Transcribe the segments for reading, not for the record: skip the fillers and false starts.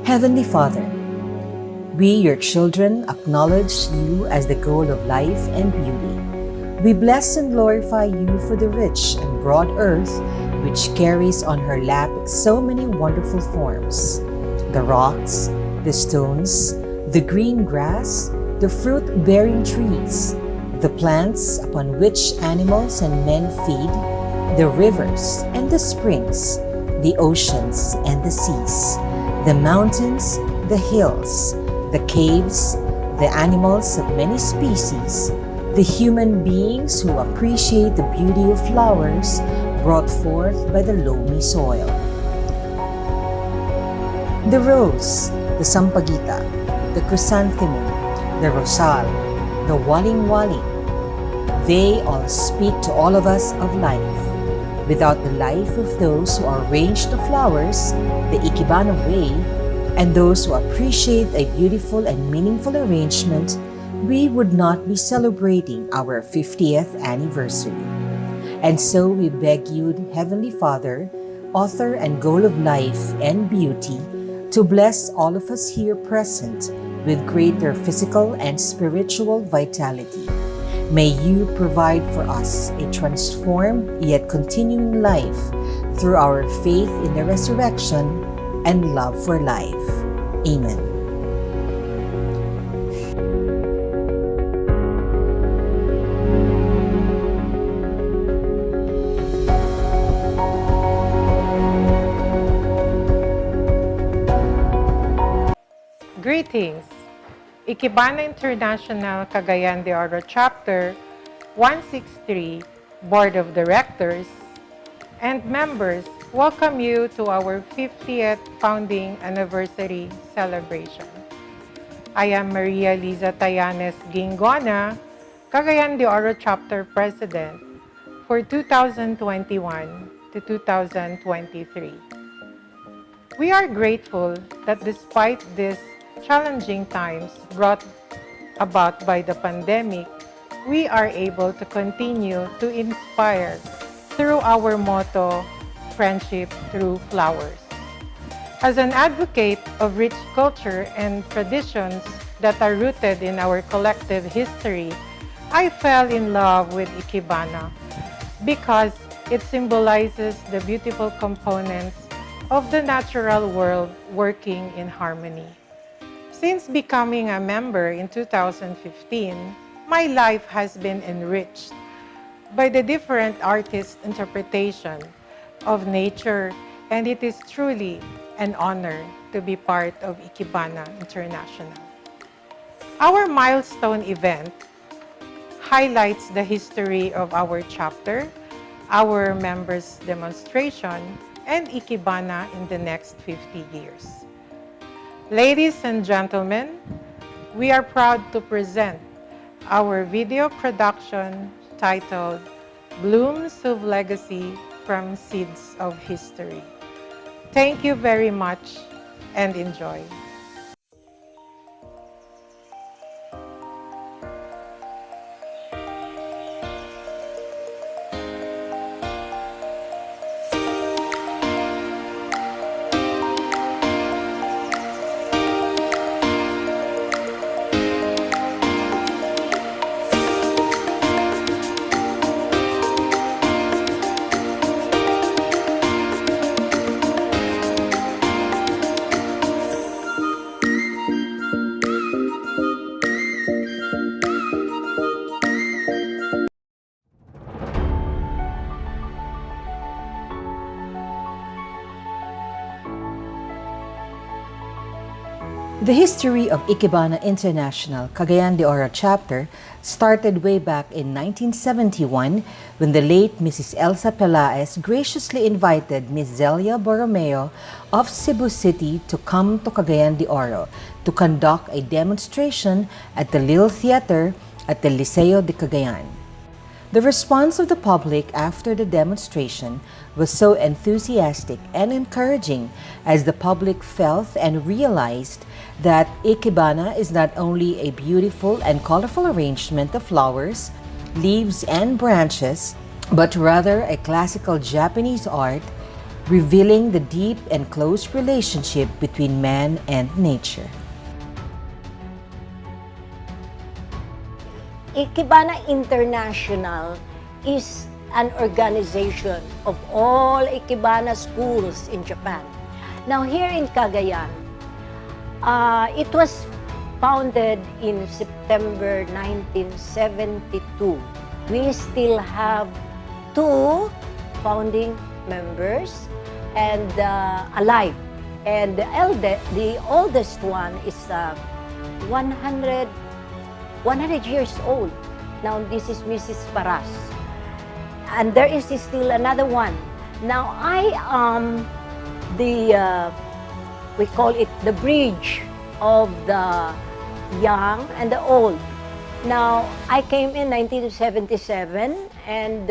Heavenly Father, we, your children, acknowledge you as the goal of life and beauty. We bless and glorify you for the rich and broad earth which carries on her lap so many wonderful forms. The rocks, the stones, the green grass, the fruit-bearing trees, the plants upon which animals and men feed, the rivers and the springs, the oceans and the seas, the mountains, the hills, the caves, the animals of many species, the human beings who appreciate the beauty of flowers brought forth by the loamy soil. The rose, the sampaguita, the chrysanthemum, the rosal, the waling-waling, they all speak to all of us of life. Without the life of those who arrange the flowers the Ikebana way, and those who appreciate a beautiful and meaningful arrangement, we would not be celebrating our 50th anniversary. And so we beg you, Heavenly Father, author and goal of life and beauty, to bless all of us here present with greater physical and spiritual vitality. May you provide for us a transformed yet continuing life through our faith in the resurrection and love for life. Amen. Greetings! Ikebana International Cagayan de Oro Chapter 163 Board of Directors and members welcome you to our 50th founding anniversary celebration. I am Maria Liza Tayanes Gingona, Cagayan de Oro Chapter President for 2021 to 2023. We are grateful that despite these challenging times brought about by the pandemic, we are able to continue to inspire through our motto, Friendship Through Flowers. As an advocate of rich culture and traditions that are rooted in our collective history, I fell in love with Ikebana because it symbolizes the beautiful components of the natural world working in harmony. Since becoming a member in 2015, my life has been enriched by the different artists' interpretation of nature, and it is truly an honor to be part of Ikebana International. Our milestone event highlights the history of our chapter, our members' demonstration, and Ikebana in the next 50 years. Ladies and gentlemen, we are proud to present our video production titled Blooms of Legacy from Seeds of History. Thank you very much and enjoy. The history of Ikebana International Cagayan de Oro chapter started way back in 1971 when the late Mrs. Elsa Pelaez graciously invited Ms. Zelia Borromeo of Cebu City to come to Cagayan de Oro to conduct a demonstration at the Little Theater at the Liceo de Cagayan. The response of the public after the demonstration was so enthusiastic and encouraging as the public felt and realized that Ikebana is not only a beautiful and colorful arrangement of flowers, leaves, and branches, but rather a classical Japanese art revealing the deep and close relationship between man and nature. Ikebana International is an organization of all Ikebana schools in Japan. Now here in Cagayan, it was founded in September 1972. We still have 2 founding members and alive. And the oldest one is 100 years old. Now this is Mrs. Paras. And there is still another one. Now I am we call it the bridge of the young and the old. Now I came in 1977 and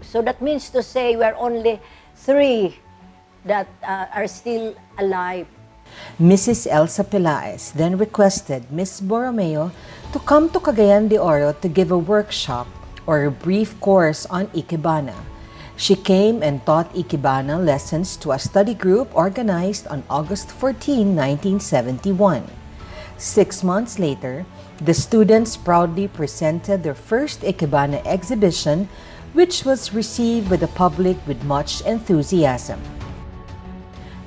so that means to say we're only 3 that are still alive. Mrs. Elsa Pelaez then requested Ms. Borromeo to come to Cagayan de Oro to give a workshop or a brief course on Ikebana. She came and taught Ikebana lessons to a study group organized on August 14, 1971. 6 months later, the students proudly presented their first Ikebana exhibition, which was received by the public with much enthusiasm.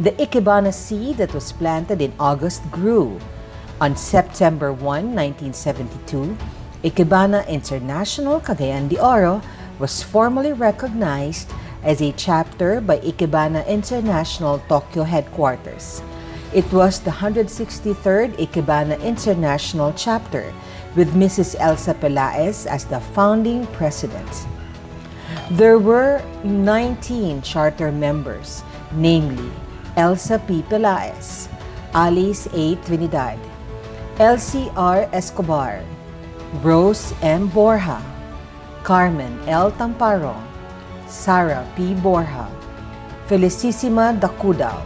The Ikebana seed that was planted in August grew. On September 1, 1972, Ikebana International Cagayan de Oro was formally recognized as a chapter by Ikebana International Tokyo headquarters. It was the 163rd Ikebana International chapter, with Mrs. Elsa Pelaez as the founding president. There were 19 charter members, namely Elsa P. Pelaez, Alice A. Trinidad, Elsie R. Escobar, Rose M. Borja, Carmen L. Tamparo, Sara P. Borja, Felicissima Dacudal,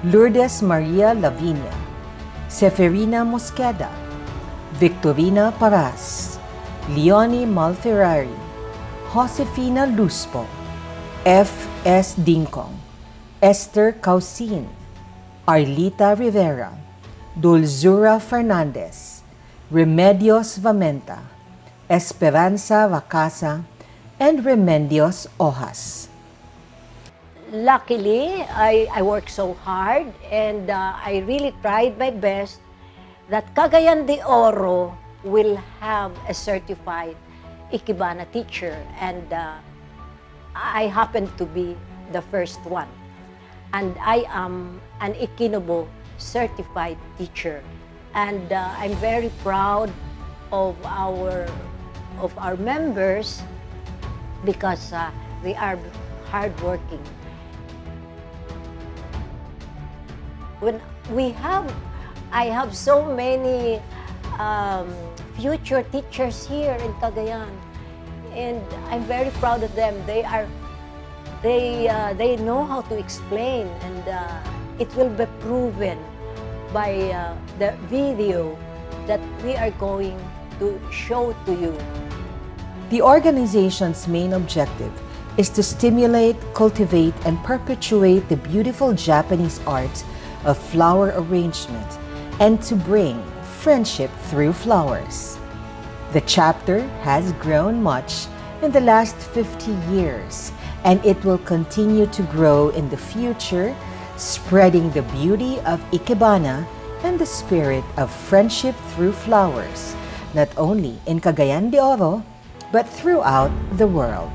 Lourdes Maria Lavinia, Seferina Mosqueda, Victorina Paras, Leonie Malferrari, Josefina Luspo, F. S. Dincong, Esther Causin, Arlita Rivera, Dulzura Fernandez, Remedios Vamenta, Esperanza Vacasa, and Remedios Ojas. Luckily, I worked so hard and I really tried my best that Cagayan de Oro will have a certified Ikebana teacher, and I happen to be the first one. And I am an Ikinobo certified teacher, and I'm very proud of our members because they are hardworking. When I have so many future teachers here in Cagayan, and I'm very proud of them. They know how to explain, and it will be proven by the video that we are going to show to you. The organization's main objective is to stimulate, cultivate, and perpetuate the beautiful Japanese art of flower arrangement and to bring friendship through flowers. The chapter has grown much in the last 50 years, and it will continue to grow in the future, spreading the beauty of Ikebana and the spirit of friendship through flowers, not only in Cagayan de Oro, but throughout the world.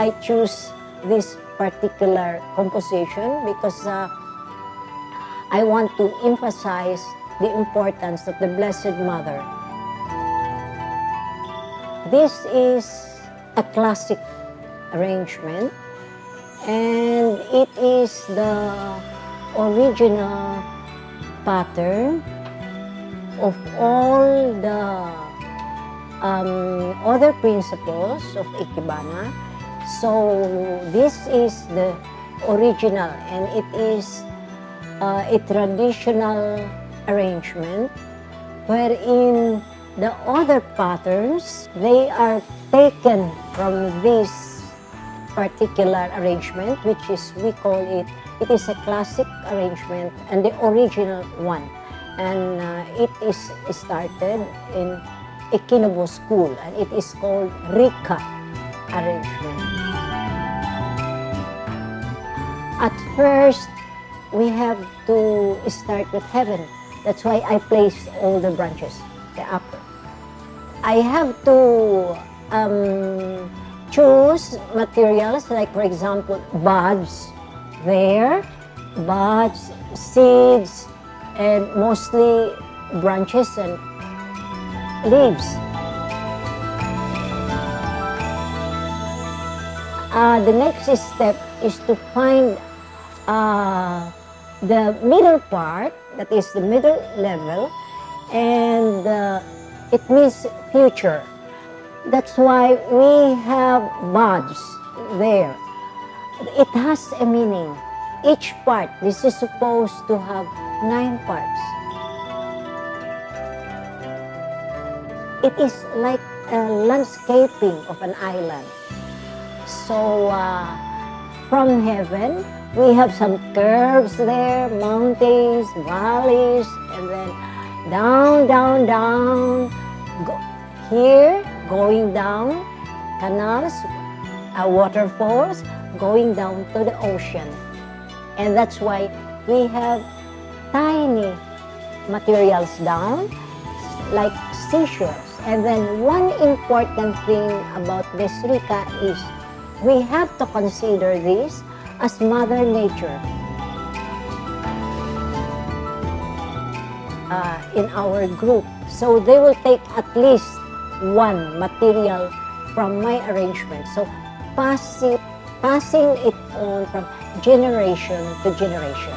I choose this particular composition because I want to emphasize the importance of the Blessed Mother. This is a classic arrangement, and it is the original pattern of all the other principles of Ikebana. So this is the original, and it is a traditional arrangement wherein the other patterns, they are taken from this particular arrangement, which is, we call it, it is a classic arrangement and the original one. And it is started in Ikenobo school, and it is called Rika arrangement. At first, we have to start with heaven. That's why I placed all the branches, the upper. I have to choose materials, like for example, buds there, buds, seeds, and mostly branches and leaves. The next step is to find the middle part, that is the middle level, and it means future. That's why we have buds there. It has a meaning. Each part, this is supposed to have 9 parts. It is like a landscaping of an island. So from heaven, we have some curves there, mountains, valleys, and then down, down, down. Here, going down, canals, waterfalls, going down to the ocean. And that's why we have tiny materials down, like seashells. And then one important thing about this Rika is we have to consider this as Mother Nature. In our group. So they will take at least one material from my arrangement. So passing it on from generation to generation.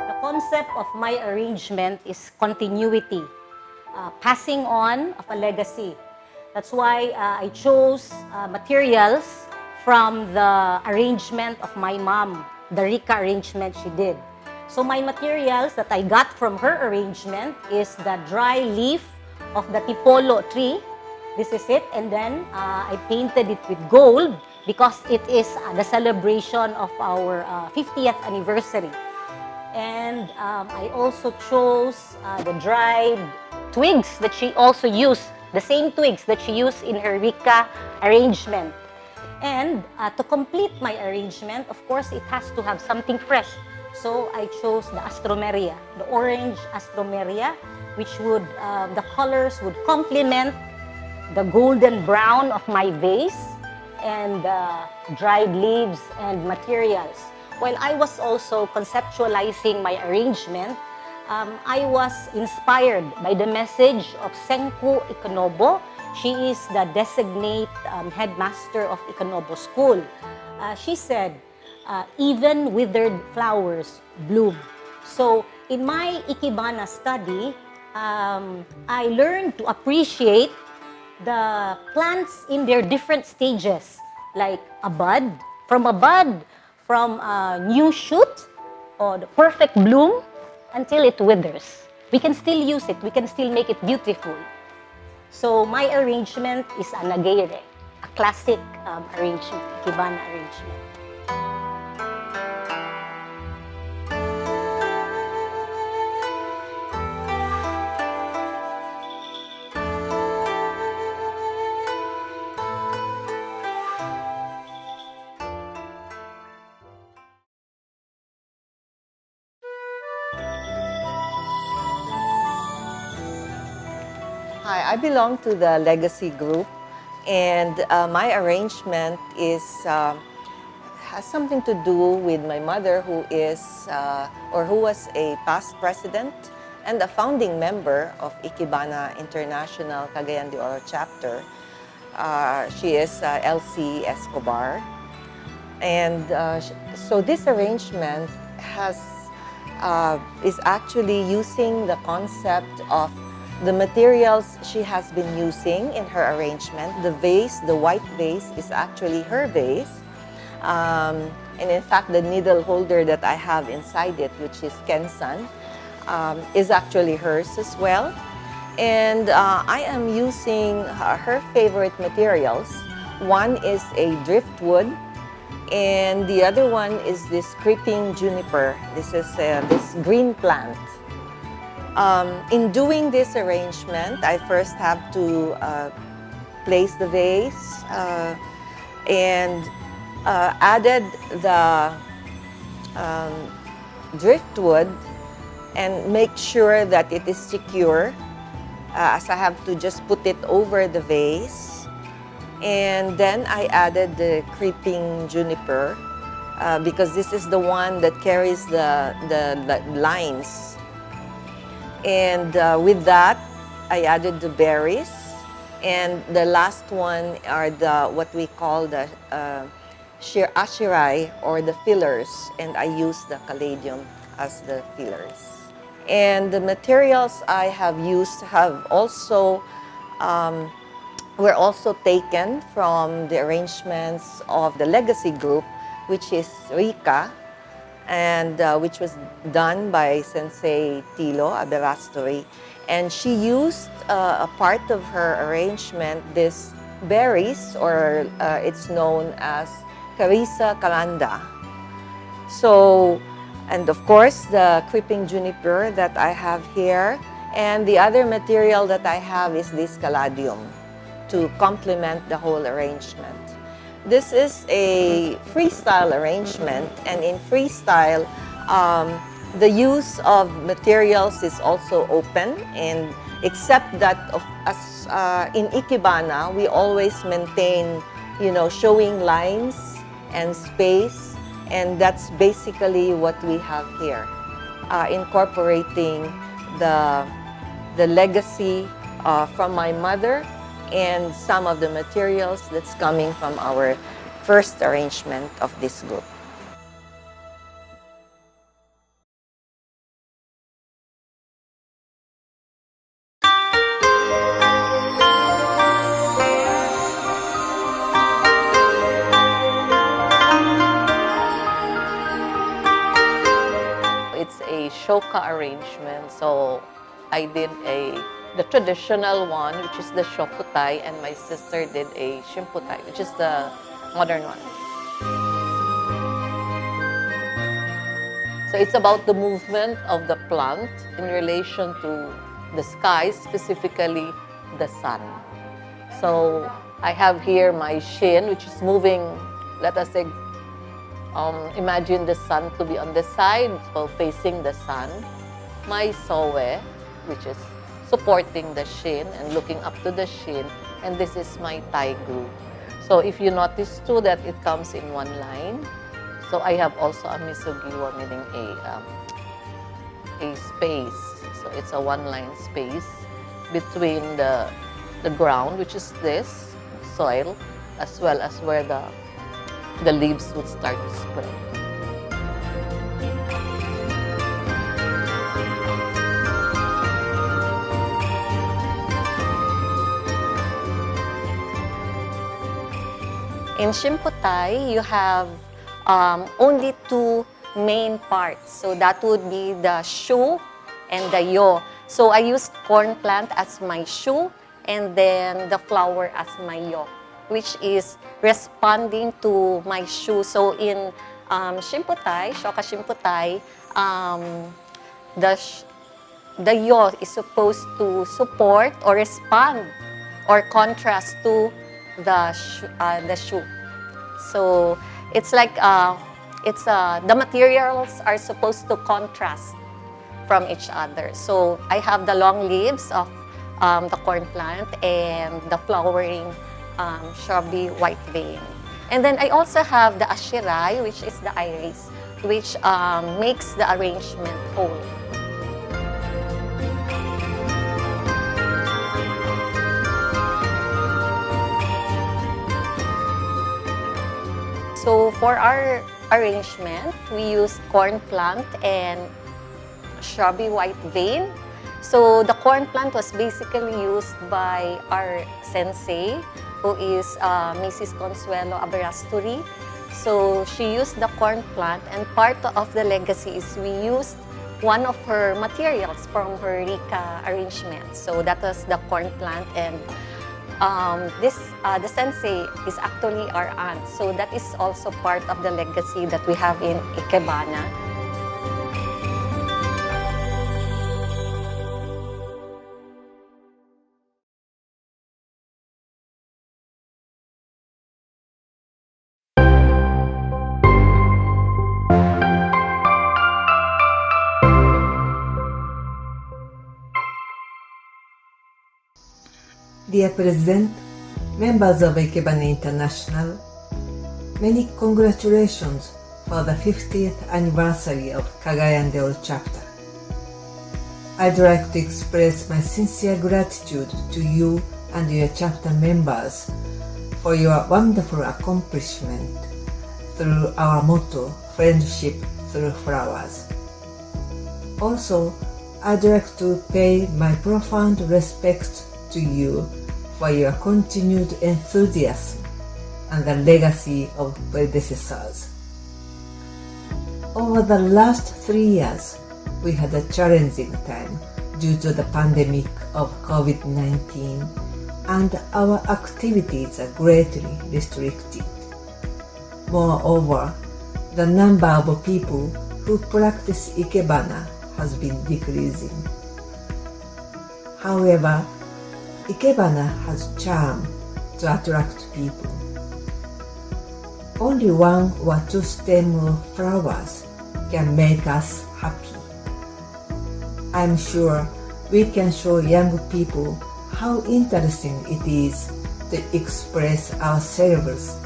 The concept of my arrangement is continuity, passing on of a legacy. That's why I chose materials from the arrangement of my mom, the Rika arrangement she did. So my materials that I got from her arrangement is the dry leaf of the tipolo tree. This is it. And then I painted it with gold because it is the celebration of our 50th anniversary. And I also chose the dried twigs that she also used, the same twigs that she used in her Rika arrangement. And to complete my arrangement, of course, it has to have something fresh. So I chose the astromeria, the orange astromeria, which would, the colors would complement the golden brown of my vase and dried leaves and materials. While I was also conceptualizing my arrangement, I was inspired by the message of Senku Ikenobo. She is the designate headmaster of Ikenobo School. She said, even withered flowers bloom. So in my Ikebana study, I learned to appreciate the plants in their different stages, like a bud, from a new shoot or the perfect bloom until it withers. We can still use it, we can still make it beautiful. So my arrangement is a nagere, a classic arrangement, Ikebana arrangement. Hi, I belong to the Legacy Group, and my arrangement is has something to do with my mother, who is or who was a past president and a founding member of Ikebana International Cagayan de Oro chapter. She is Elsie Escobar, and so this arrangement is actually using the concept of the materials she has been using in her arrangement. The vase, the white vase, is actually her vase. And in fact, the needle holder that I have inside it, which is Kensan, is actually hers as well. And I am using her favorite materials. One is a driftwood, and the other one is this creeping juniper. This is this green plant. In doing this arrangement, I first have to place the vase and added the driftwood and make sure that it is secure, as I have to just put it over the vase. And then I added the creeping juniper because this is the one that carries the lines. And with that, I added the berries. And the last one are what we call the ashirai, or the fillers. And I use the caladium as the fillers. And the materials I have used have also were also taken from the arrangements of the Legacy Group, which is Rika, and which was done by Sensei Tilo Aberastori. And she used a part of her arrangement, this berries, or it's known as Carissa calanda. So, and of course, the creeping juniper that I have here, and the other material that I have is this caladium to complement the whole arrangement. This is a freestyle arrangement, and in freestyle, the use of materials is also open, and except that in Ikebana, we always maintain, showing lines and space, and that's basically what we have here, incorporating the legacy from my mother and some of the materials that's coming from our first arrangement of this group. It's a shoka arrangement, so I did the traditional one, which is the shokutai, and my sister did a shimputai, which is the modern one. So it's about the movement of the plant in relation to the sky, specifically the sun. So I have here my shin, which is moving, let us say, imagine the sun to be on the side, so facing the sun. My soe, which is supporting the shin and looking up to the shin, and this is my thigh glue. So if you notice too that it comes in one line, so I have also a misogiwa, meaning a space. So it's a one-line space between the ground, which is this soil, as well as where the leaves would start to spread. In Shimputai, you have only two main parts. So that would be the shu and the yo. So I used corn plant as my shu and then the flower as my yo, which is responding to my shu. So in Shimputai, Shoka Shimputai, the yo is supposed to support or respond or contrast to the shu. So it's like the materials are supposed to contrast from each other. So I have the long leaves of the corn plant, and the flowering shrubby white vein. And then I also have the ashirai, which is the iris, which makes the arrangement whole. So for our arrangement, we use corn plant and shrubby white vein. So the corn plant was basically used by our sensei, who is Mrs. Consuelo Aberasturi. So she used the corn plant, and part of the legacy is we used one of her materials from her Rika arrangement. So that was the corn plant, and the sensei is actually our aunt. So that is also part of the legacy that we have in Ikebana. Dear President, members of Ikebana International, many congratulations for the 50th anniversary of Cagayan de Oro chapter. I'd like to express my sincere gratitude to you and your chapter members for your wonderful accomplishment through our motto, Friendship Through Flowers. Also, I'd like to pay my profound respects to you for your continued enthusiasm and the legacy of predecessors. Over the last 3 years, we had a challenging time due to the pandemic of COVID-19, and our activities are greatly restricted. Moreover, the number of people who practice Ikebana has been decreasing. However, Ikebana has charm to attract people. Only one or two stems of flowers can make us happy. I'm sure we can show young people how interesting it is to express ourselves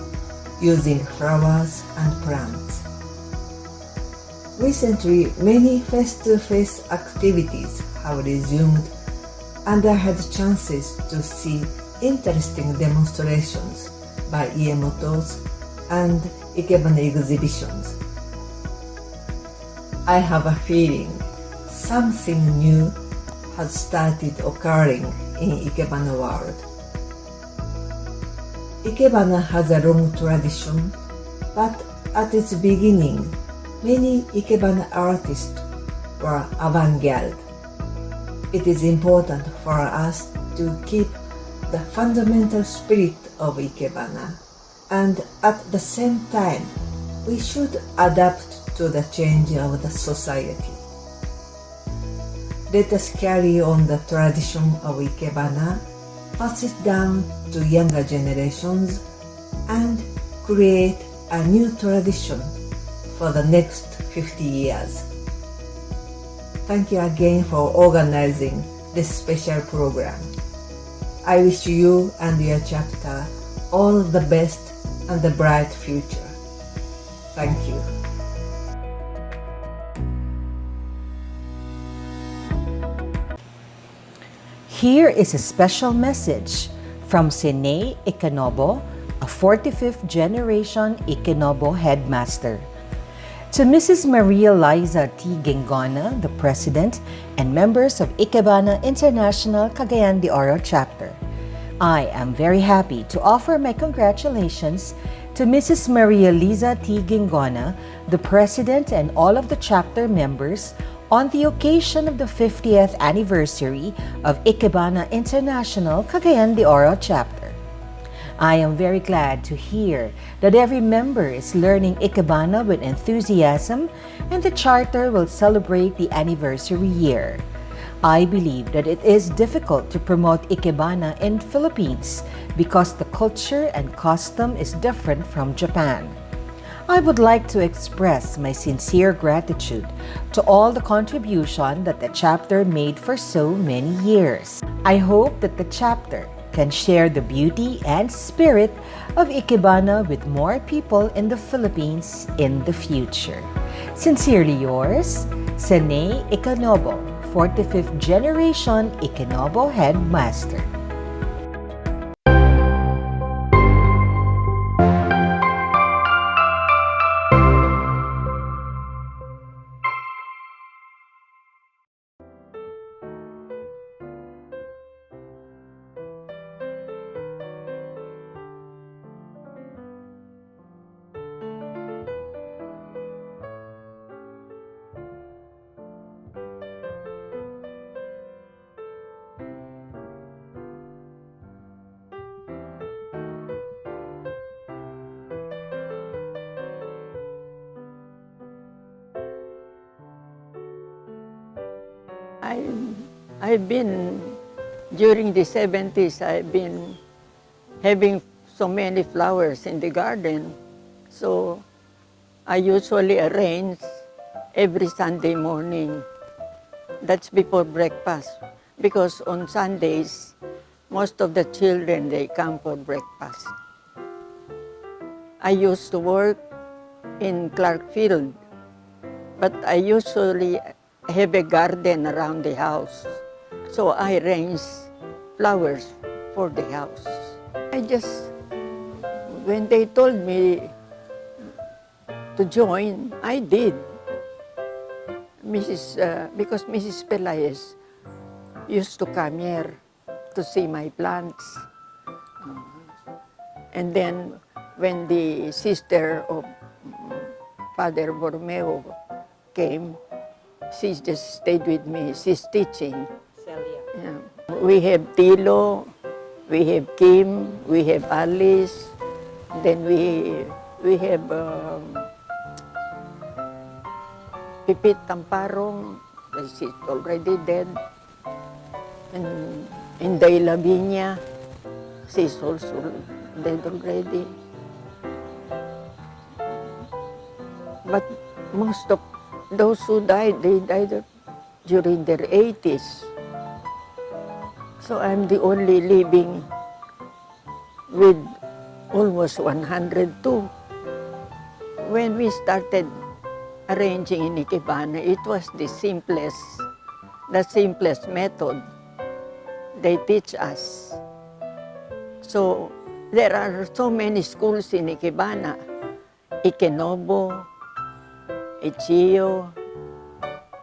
using flowers and plants. Recently, many face-to-face activities have resumed, and I had chances to see interesting demonstrations by Iemotos and Ikebana exhibitions. I have a feeling something new has started occurring in Ikebana world. Ikebana has a long tradition, but at its beginning, many Ikebana artists were avant-garde. It is important for us to keep the fundamental spirit of Ikebana, and at the same time, we should adapt to the change of the society. Let us carry on the tradition of Ikebana, pass it down to younger generations, and create a new tradition for the next 50 years. Thank you again for organizing this special program. I wish you and your chapter all the best and a bright future. Thank you. Here is a special message from Sene Ikenobo, a 45th generation Ikenobo headmaster. To Mrs. Maria Liza T. Gengona, the President, and members of Ikebana International Cagayan de Oro Chapter, I am very happy to offer my congratulations to Mrs. Maria Liza T. Gengona, the President, and all of the chapter members on the occasion of the 50th anniversary of Ikebana International Cagayan de Oro Chapter. I am very glad to hear that every member is learning Ikebana with enthusiasm, and the Charter will celebrate the anniversary year. I believe that it is difficult to promote Ikebana in Philippines because the culture and custom is different from Japan. I would like to express my sincere gratitude to all the contribution that the chapter made for so many years. I hope that the chapter can share the beauty and spirit of Ikebana with more people in the Philippines in the future. Sincerely yours, Sene Ikanobo, 45th generation Ikenobo headmaster. I, I've been, during the 70s, I've been having so many flowers in the garden. So I usually arrange every Sunday morning. That's before breakfast. Because on Sundays, most of the children, they come for breakfast. I used to work in Clarkfield, but I usually have a garden around the house. So I arrange flowers for the house. When they told me to join, I did. Because Mrs. Pelayes used to come here to see my plants. And then when the sister of Father Borromeo came, she just stayed with me. She's teaching. Yeah. We have Tilo, we have Kim, we have Alice, then we have Pipit Tamparong, she's already dead, and Inday Lavinia, she's also dead already. But most of those who died, they died during their 80s. So I'm the only living with almost 102. When we started arranging in Ikebana, it was the simplest method they teach us. So there are so many schools in Ikebana, Ikenobo, Ichio,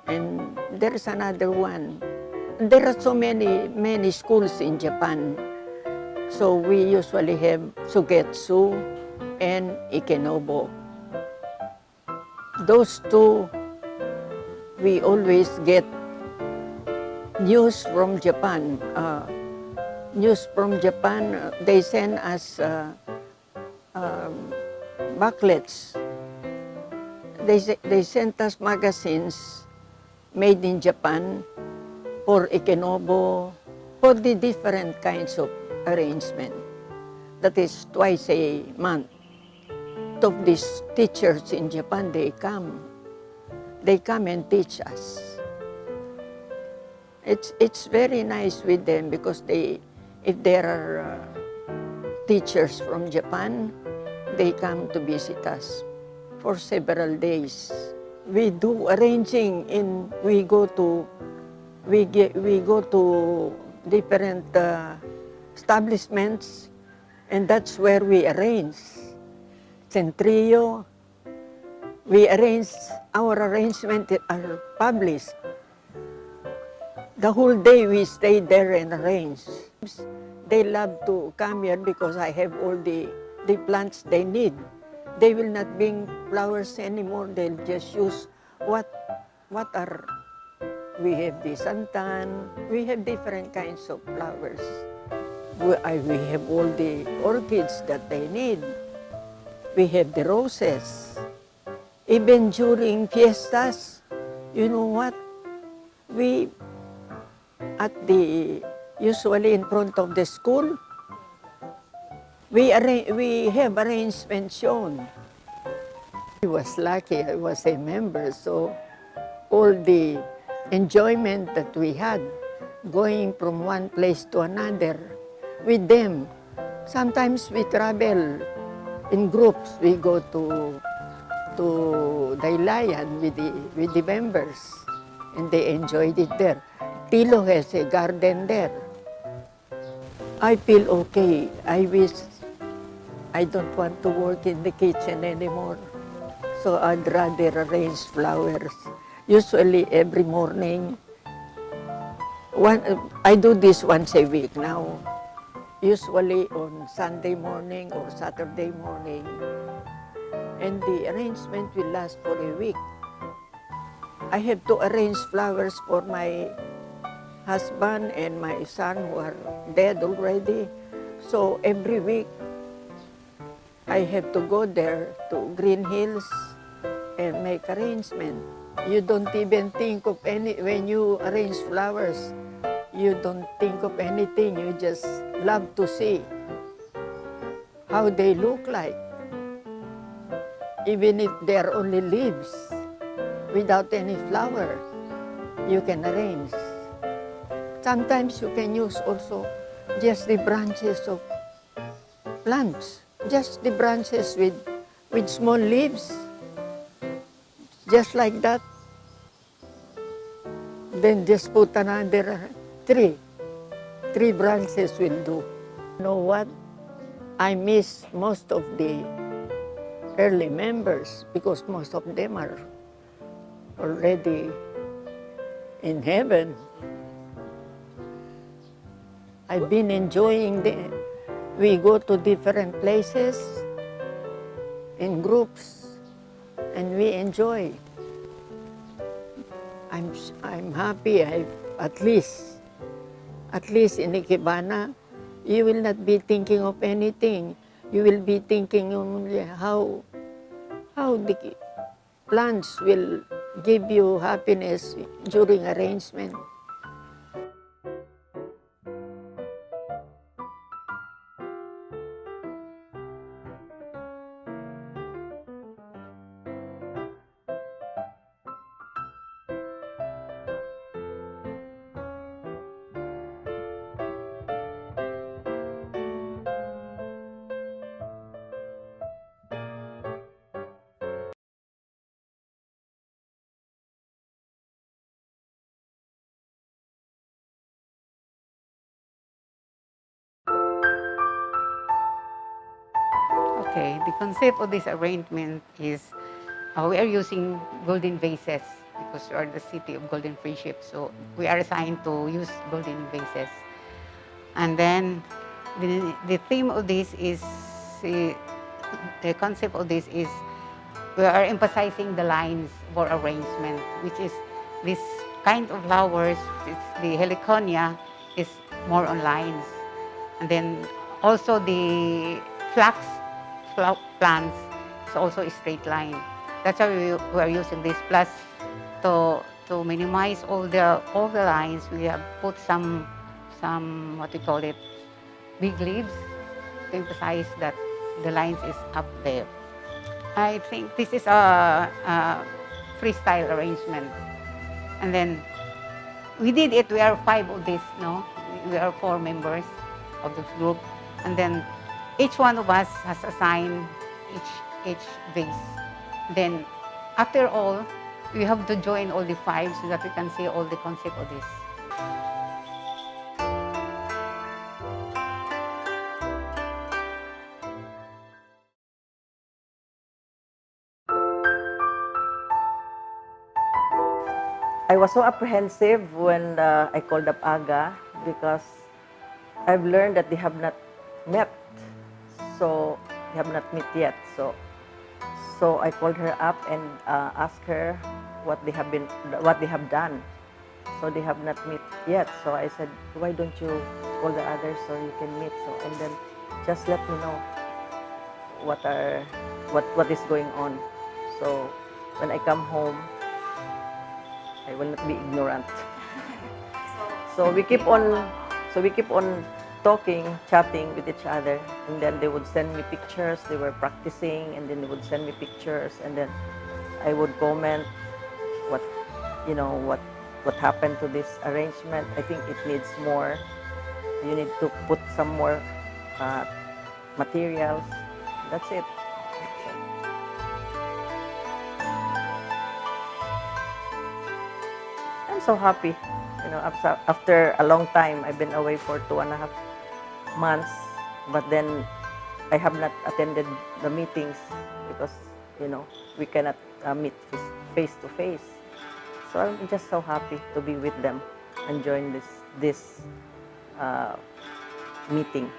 and there's another one. There are so many schools in Japan. So we usually have Sugetsu and Ikenobo. Those two, we always get news from Japan. They send us booklets. They sent us magazines made in Japan for Ikenobo, for the different kinds of arrangement. That is twice a month. Of these teachers in Japan, they come and teach us. It's very nice with them because if there are teachers from Japan, they come to visit us for several days. We do arranging we go to different establishments, and that's where we arrange. Centrio, our arrangement are published. The whole day we stay there and arrange. They love to come here because I have all the plants they need. They will not bring flowers anymore. They'll just use what are. We have the santan. We have different kinds of flowers. We have all the orchids that they need. We have the roses. Even during fiestas, you know what? Usually in front of the school, we have arrangements shown. I was lucky I was a member, so all the enjoyment that we had going from one place to another with them. Sometimes we travel in groups. We go to Daylayan with the members, and they enjoyed it there. Tilo has a garden there. I feel okay. I wish I don't want to work in the kitchen anymore. So I'd rather arrange flowers. Usually every morning. I do this once a week now. Usually on Sunday morning or Saturday morning. And the arrangement will last for a week. I have to arrange flowers for my husband and my son who are dead already. So every week, I have to go there to Green Hills and make arrangement. You don't even think of when you arrange flowers, you don't think of anything. You just love to see how they look like. Even if they are only leaves, without any flower, you can arrange. Sometimes you can use also just the branches of plants, just the branches with small leaves, just like that. Then just put another three branches will do. You know what? I miss most of the early members because most of them are already in heaven. I've been enjoying we go to different places in groups and we enjoy. I'm happy. At least in Ikebana, you will not be thinking of anything. You will be thinking only how the plants will give you happiness during arrangement. Okay, the concept of this arrangement is we are using golden vases because we are the city of golden friendship. So we are assigned to use golden vases. And then the theme of this is, the concept of this is we are emphasizing the lines for arrangement, which is this kind of flowers, the heliconia, is more on lines. And then also the flax plants is also a straight line. That's why we are using this. Plus, to minimize all the lines, we have put some what we call it, big leaves to emphasize that the lines is up there. I think this is a freestyle arrangement. And then we did it. We are 5 of this, no? We are 4 members of this group. And then each one of us has assigned each vase. Then after all, we have to join all the 5 so that we can see all the concept of this. I was so apprehensive when I called up Aga because I've learned that they have not met. So they have not met yet. So I called her up and asked her what they have done. So they have not met yet. So I said, why don't you call the others so you can meet? So and then just let me know what is going on. So when I come home, I will not be ignorant. So we keep on talking, chatting with each other, and then they would send me pictures. They were practicing, and then they would send me pictures, and then I would comment what what happened to this arrangement. I think it needs more. You need to put some more uh, materials. That's it. I'm so happy. After a long time, I've been away for 2.5 months, but then I have not attended the meetings because, we cannot meet face to face. So I'm just so happy to be with them and join this meeting.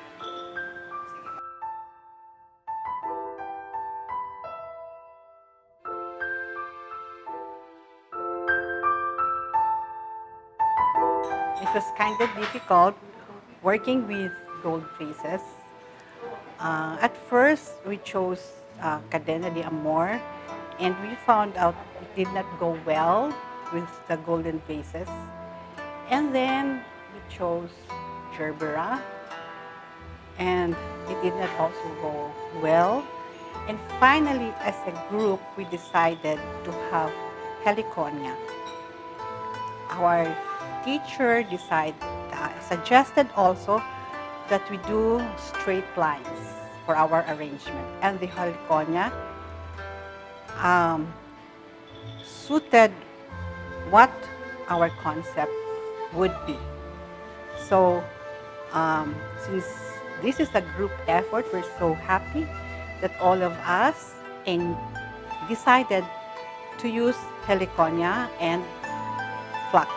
It was kind of difficult working with gold faces. At first, we chose Cadena de Amor, and we found out it did not go well with the golden faces. And then we chose Gerbera, and it did not also go well. And finally, as a group, we decided to have Heliconia. Our teacher suggested also that we do straight lines for our arrangement. And the Heliconia suited what our concept would be. So since this is a group effort, we're so happy that all of us decided to use Heliconia and flax.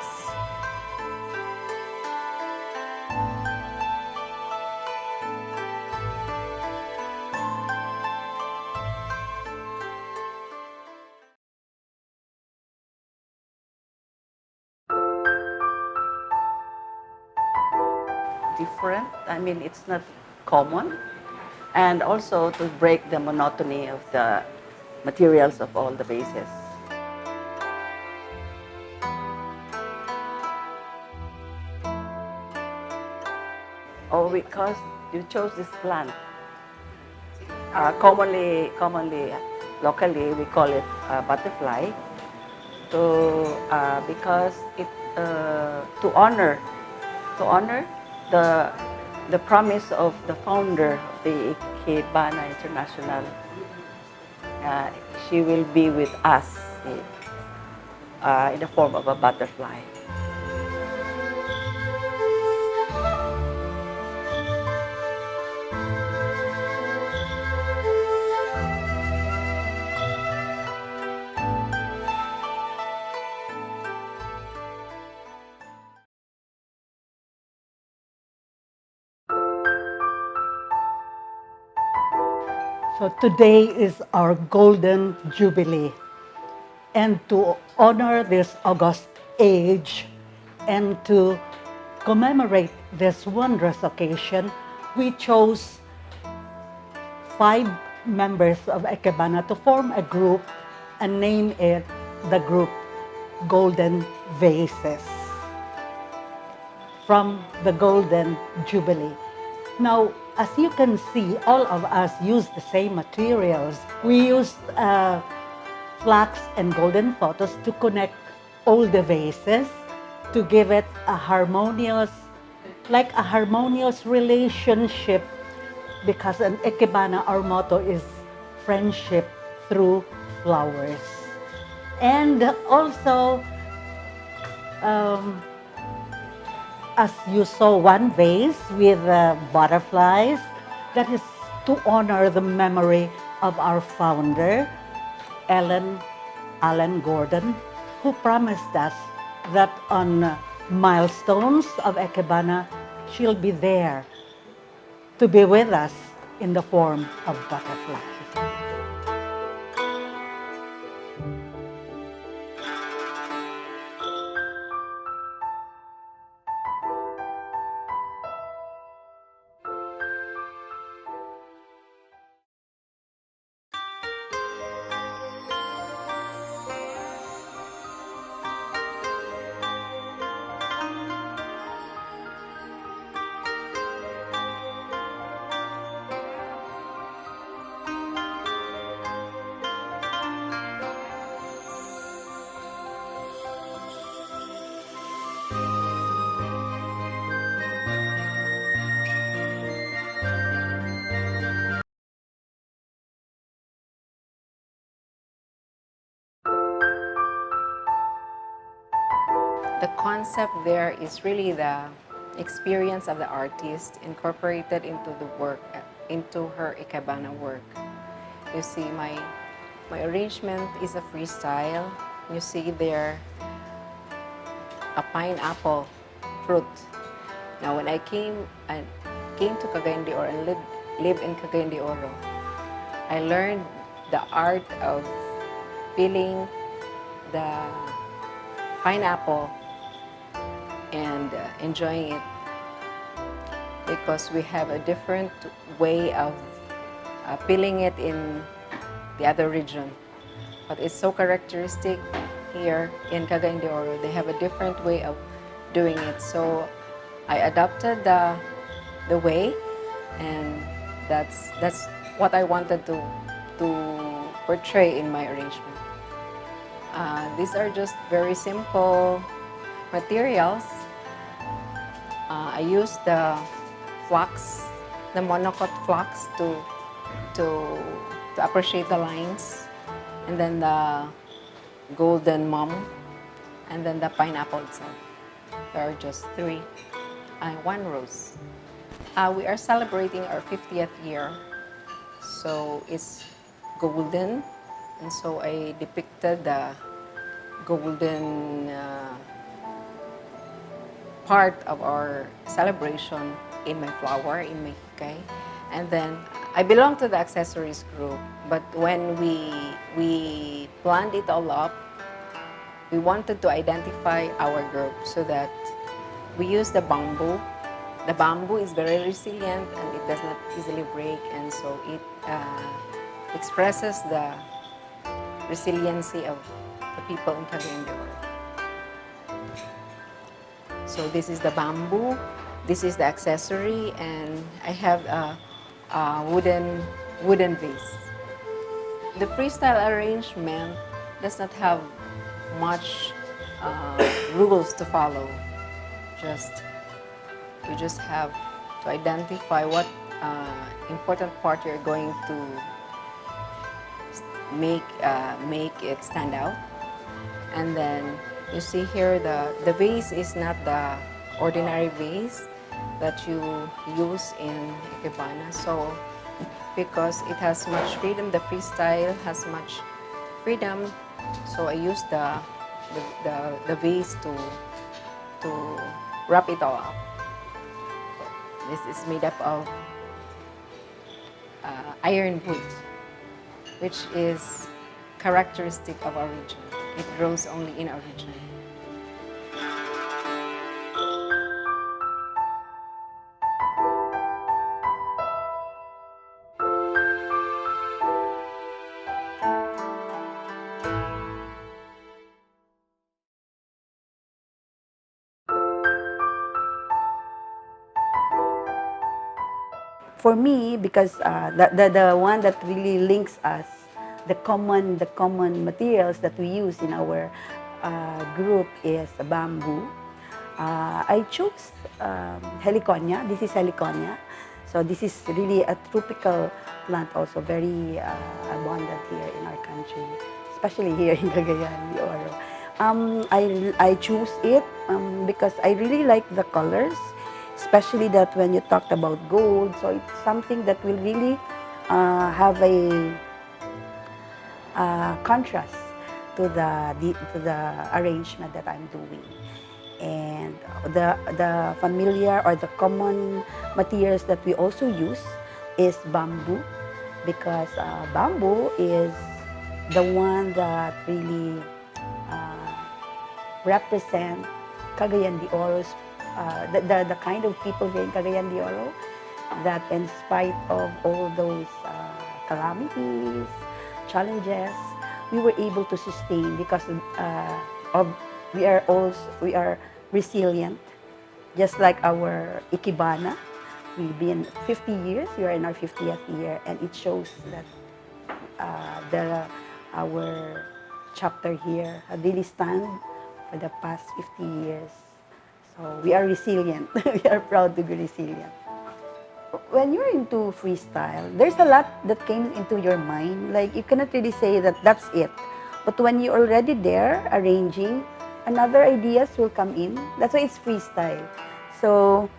Different. I mean, it's not common. And also to break the monotony of the materials of all the vases. Oh, because you chose this plant. Commonly, locally, we call it butterfly. Because it to honor the promise of the founder of the Ikebana International. She will be with us in the form of a butterfly. So today is our golden jubilee. And to honor this august age and to commemorate this wondrous occasion, we chose 5 members of Ikebana to form a group and name it the group Golden Vases from the Golden Jubilee. Now, as you can see, all of us use the same materials. We used flax and golden photos to connect all the vases to give it a harmonious relationship, because in Ikebana, our motto is friendship through flowers. And also, as you saw one vase with butterflies, that is to honor the memory of our founder, Allen Gordon, who promised us that on milestones of Ikebana, she'll be there to be with us in the form of butterflies. The concept there is really the experience of the artist incorporated into the work, into her Ikebana work. You see, my arrangement is a freestyle. You see there a pineapple fruit. Now, when I came to Cagayan de Oro and live in Cagayan de Oro, I learned the art of peeling the pineapple and enjoying it, because we have a different way of peeling it in the other region. But it's so characteristic here in Cagayan de Oro. They have a different way of doing it. So I adopted the way, and that's what I wanted to portray in my arrangement. These are just very simple materials. I use the flax, the monocot flax to appreciate the lines, and then the golden mum, and then the pineapple itself. There are just three and one rose. We are celebrating our 50th year, so it's golden, and so I depicted the golden part of our celebration in my flower, in my hikay. And then I belong to the accessories group, but when we planned it all up, we wanted to identify our group so that we use the bamboo. The bamboo is very resilient and it does not easily break, and so it expresses the resiliency of the people in Cagayan de Oro. So this is the bamboo, this is the accessory, and I have a wooden vase. The freestyle arrangement does not have much rules to follow. You just have to identify what important part you're going to make it stand out. And then you see here the vase is not the ordinary vase that you use in Ikebana. So because it has much freedom, the freestyle has much freedom, so I use the vase to wrap it all up. This is made up of iron wood, which is characteristic of our region. It grows only in our region. For me, because the one that really links us, the common materials that we use in our group is bamboo. I chose heliconia. This is heliconia. So this is really a tropical plant, also very abundant here in our country, especially here in Cagayan de Oro. I choose it because I really like the colors, especially that when you talked about gold. So it's something that will really have a contrast to the arrangement that I'm doing. And the familiar or the common materials that we also use is bamboo, because bamboo is the one that really represent Cagayan de Oro's the kind of people here in Cagayan de Oro, that in spite of all those calamities, challenges, we were able to sustain because we are resilient, just like our Ikebana. We've been 50 years. We are in our 50th year, and it shows that our chapter here really stand for the past 50 years. So we are resilient. We are proud to be resilient. When you're into freestyle, there's a lot that came into your mind. Like, you cannot really say that that's it. But when you're already there arranging, another ideas will come in. That's why it's freestyle. So,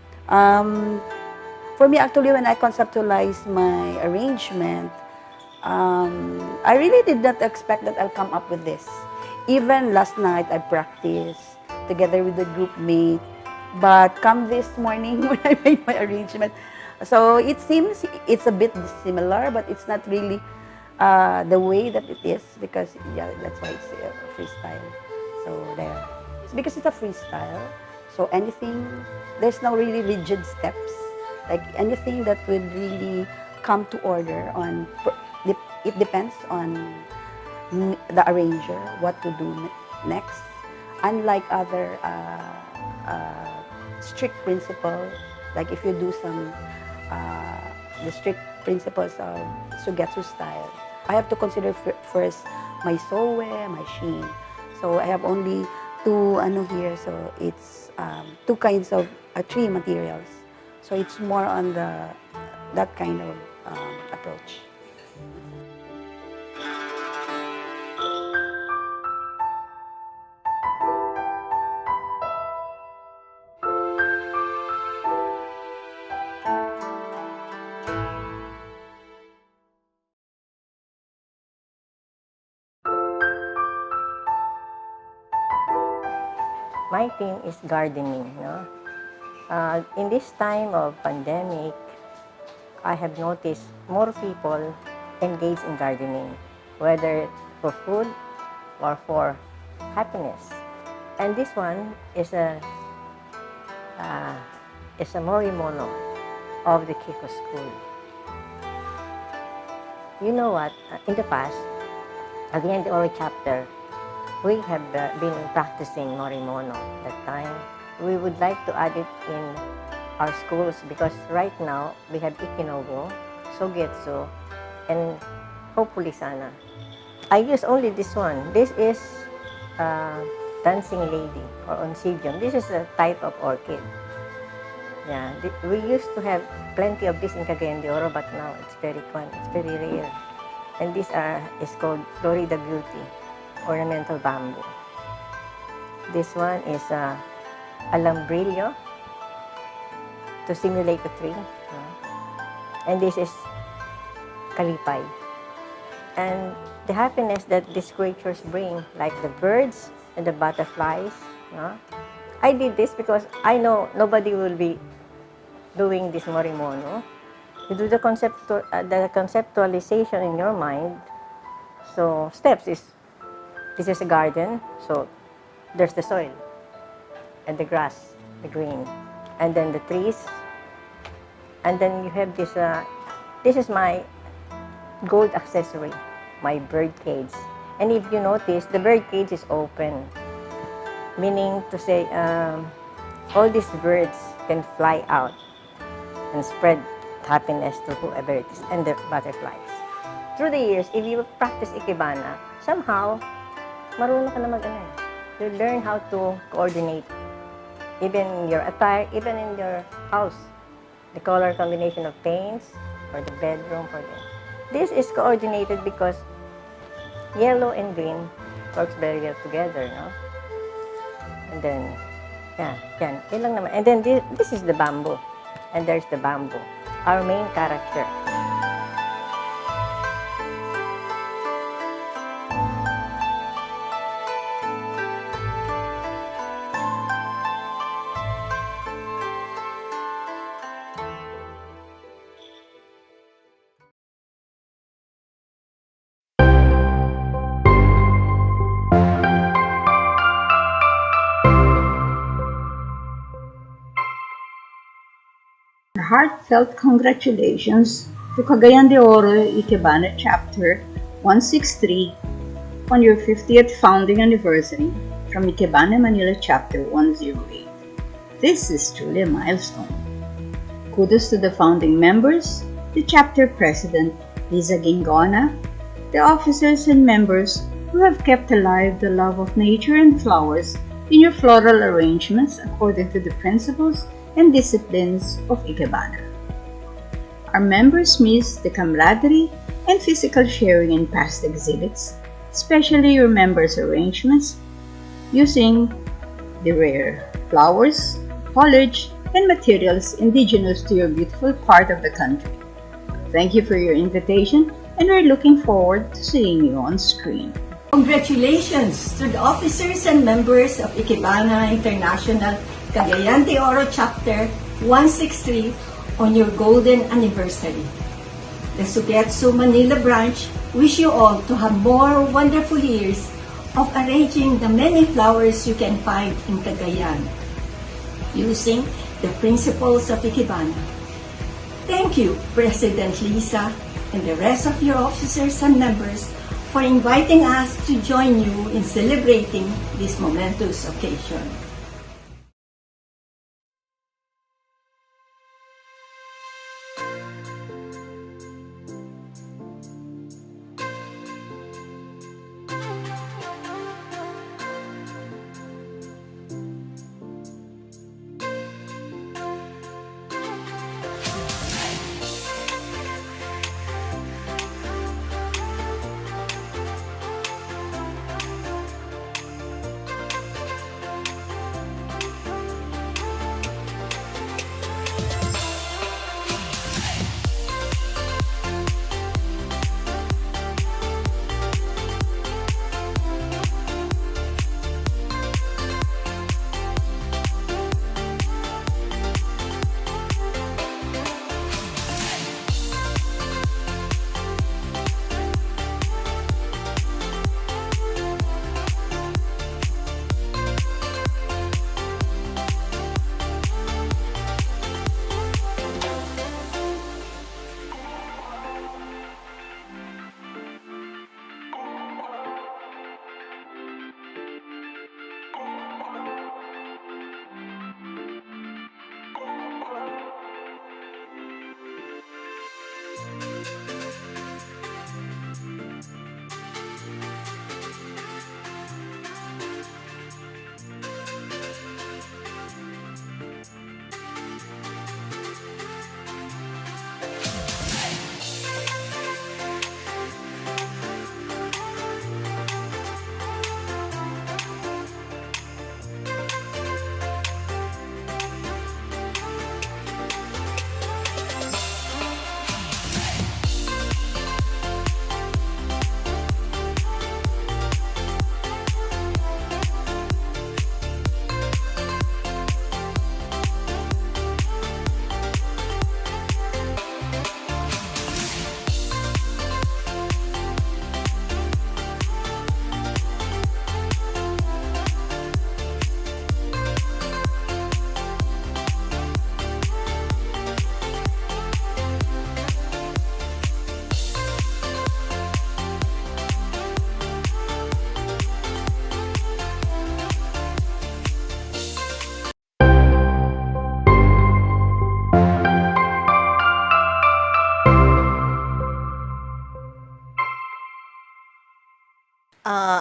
for me, actually, when I conceptualize my arrangement, I really did not expect that I'll come up with this. Even last night, I practiced together with the group mate. But come this morning when I made my arrangement, so it seems it's a bit similar, but it's not really the way that it is, because yeah, that's why it's freestyle. So there, it's because it's a freestyle. So anything, there's no really rigid steps. Like anything that would really come to order on, it depends on the arranger what to do next. Unlike other strict principle, like if you do some the strict principles of Sugetsu style, I have to consider first my sowe, my shin. So I have only two here, so it's two kinds of three materials. So it's more on that kind of approach. My theme is gardening. No? In this time of pandemic, I have noticed more people engage in gardening, whether for food or for happiness. And this one is a morimono of the Kiko school. You know what? In the past, at the Cagayan de Oro chapter, we have been practicing morimono that time. We would like to add it in our schools because right now we have Ikinobu, Sogetsu, and hopefully Sana. I use only this one. This is dancing lady or oncidium. This is a type of orchid. Yeah, we used to have plenty of this in Cagayan de Oro, but now it's very rare. And this is called Florida Beauty, ornamental bamboo. This one is a lambrillo to simulate a tree. And this is kalipay. And the happiness that these creatures bring, like the birds and the butterflies. I did this because I know nobody will be doing this morimono. You do the conceptualization in your mind. So steps is, this is a garden, so there's the soil and the grass, the green, and then the trees, and then you have this, this is my gold accessory, my bird cage. And if you notice, the bird cage is open, meaning to say all these birds can fly out and spread happiness to whoever it is, and the butterflies. Through the years, if you practice Ikebana, somehow, marunong ka na you learn how to coordinate even your attire, even in your house. The color combination of paints for the bedroom, this is coordinated because yellow and green works very well together, no? And then, yan lang naman. And then this is the bamboo, and there's the bamboo, our main character. Heartfelt congratulations to Cagayan de Oro Ikebana Chapter 163 on your 50th founding anniversary from Ikebana Manila Chapter 108. This is truly a milestone. Kudos to the founding members, the chapter president, Liza Gingona, the officers and members who have kept alive the love of nature and flowers in your floral arrangements according to the principles and disciplines of Ikebana. Our members miss the camaraderie and physical sharing in past exhibits, especially your members' arrangements, using the rare flowers, foliage, and materials indigenous to your beautiful part of the country. Thank you for your invitation, and we're looking forward to seeing you on screen. Congratulations to the officers and members of Ikebana International Cagayan de Oro Chapter 163 on your golden anniversary. The Sugetsu Manila branch wish you all to have more wonderful years of arranging the many flowers you can find in Cagayan, using the principles of Ikebana. Thank you, President Lisa, and the rest of your officers and members for inviting us to join you in celebrating this momentous occasion.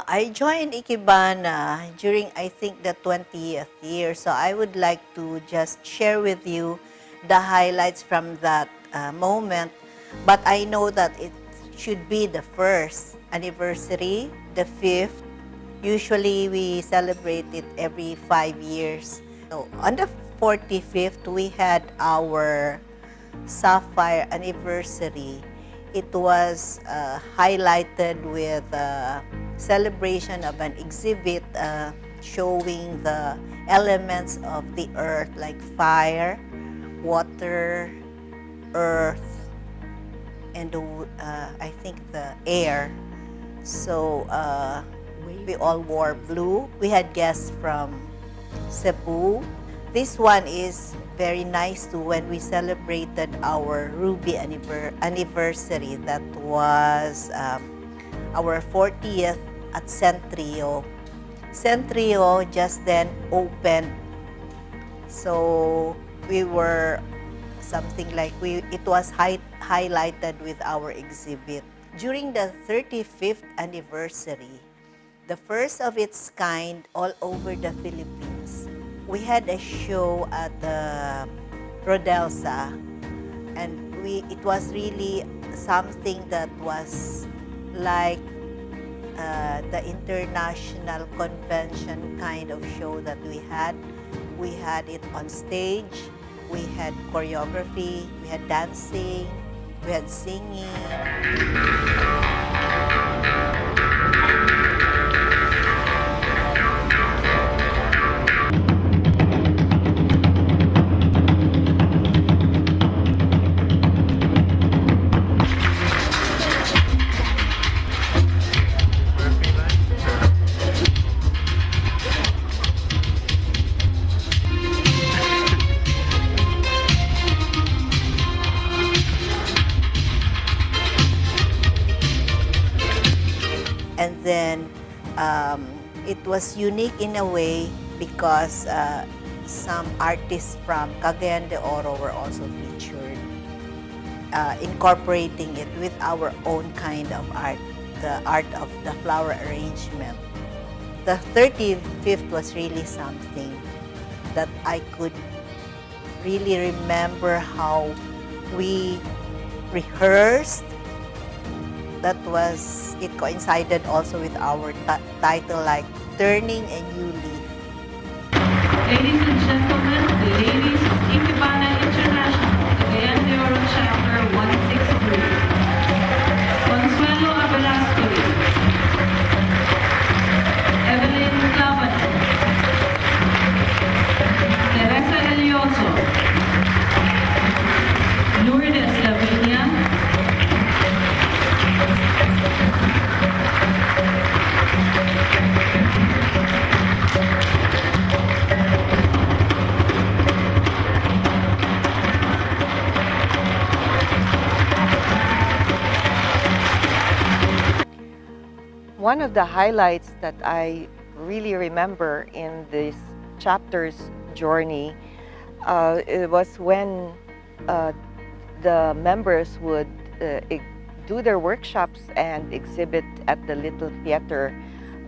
I joined Ikebana during, I think, the 20th year. So I would like to just share with you the highlights from that moment. But I know that it should be the first anniversary, the 5th. Usually we celebrate it every 5 years. So on the 45th, we had our Sapphire anniversary. It was highlighted with a celebration of an exhibit showing the elements of the earth like fire, water, earth, and I think the air. So we all wore blue. We had guests from Cebu. This one is very nice too when we celebrated our Ruby anniversary. That was our 40th at Centrio. Centrio just then opened. So we were something like it was highlighted with our exhibit. During the 35th anniversary, the first of its kind all over the Philippines, we had a show at the Rodelsa, and it was really something that was like the international convention kind of show that we had. We had it on stage, we had choreography, we had dancing, we had singing. And then it was unique in a way because some artists from Cagayan de Oro were also featured, incorporating it with our own kind of art, the art of the flower arrangement. The 35th was really something that I could really remember how we rehearsed. That was, it coincided also with our title, like Turning a New Leaf. Ladies and gentlemen, the ladies of Ikebana International, Cagayan de Oro Chapter 163. Consuelo Abelascoli, Evelyn Clavano, Teresa Elioso, Lourdes Lavinia, One of the highlights that I really remember in this chapter's journey it was when the members would do their workshops and exhibit at the Little Theater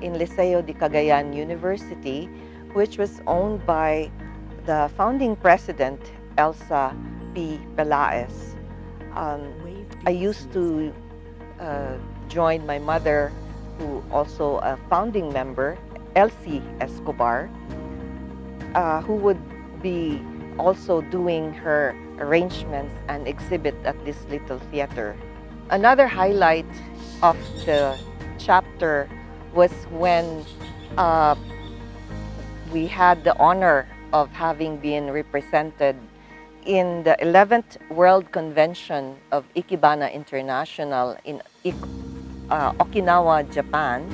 in Liceo de Cagayan University, which was owned by the founding president, Elsa P. Pelaez. I used to join my mother, who also a founding member, Elsie Escobar, who would be also doing her arrangements and exhibit at this little theater. Another highlight of the chapter was when we had the honor of having been represented in the 11th World Convention of Ikebana International in Okinawa, Japan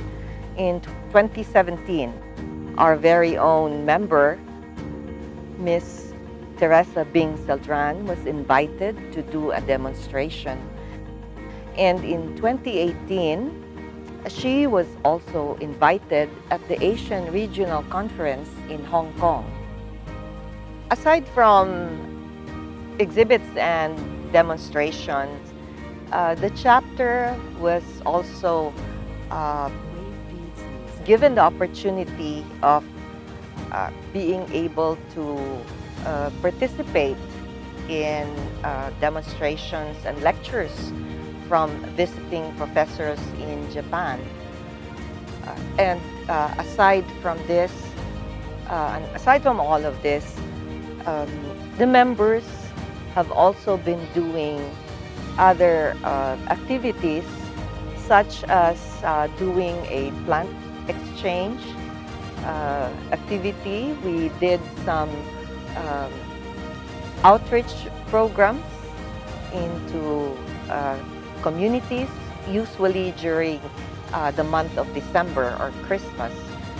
in 2017. Our very own member, Miss Teresa Bing Celdran, was invited to do a demonstration. And in 2018, she was also invited at the Asian Regional Conference in Hong Kong. Aside from exhibits and demonstrations, the chapter was also given the opportunity of being able to participate in demonstrations and lectures from visiting professors in Japan. And aside from this, and aside from all of this, the members have also been doing other activities, such as doing a plant exchange activity. We did some outreach programs into communities, usually during the month of December or Christmas,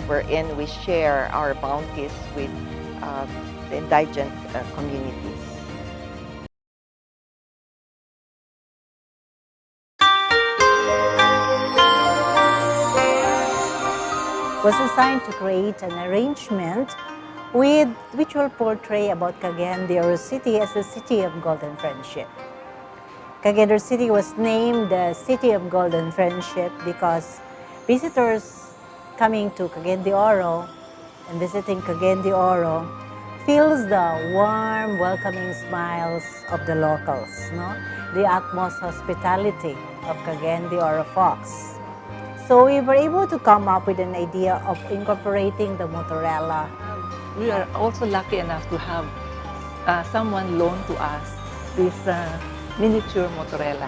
wherein we share our bounties with the indigent communities. Was assigned to create an arrangement which will portray about Cagayan de Oro City as the City of Golden Friendship. Cagayan de Oro City was named the City of Golden Friendship because visitors coming to Cagayan de Oro and visiting Cagayan de Oro feels the warm, welcoming smiles of the locals, no? The utmost hospitality of Cagayan de Oro folks. So we were able to come up with an idea of incorporating the mozzarella. We are also lucky enough to have someone loan to us this miniature mozzarella,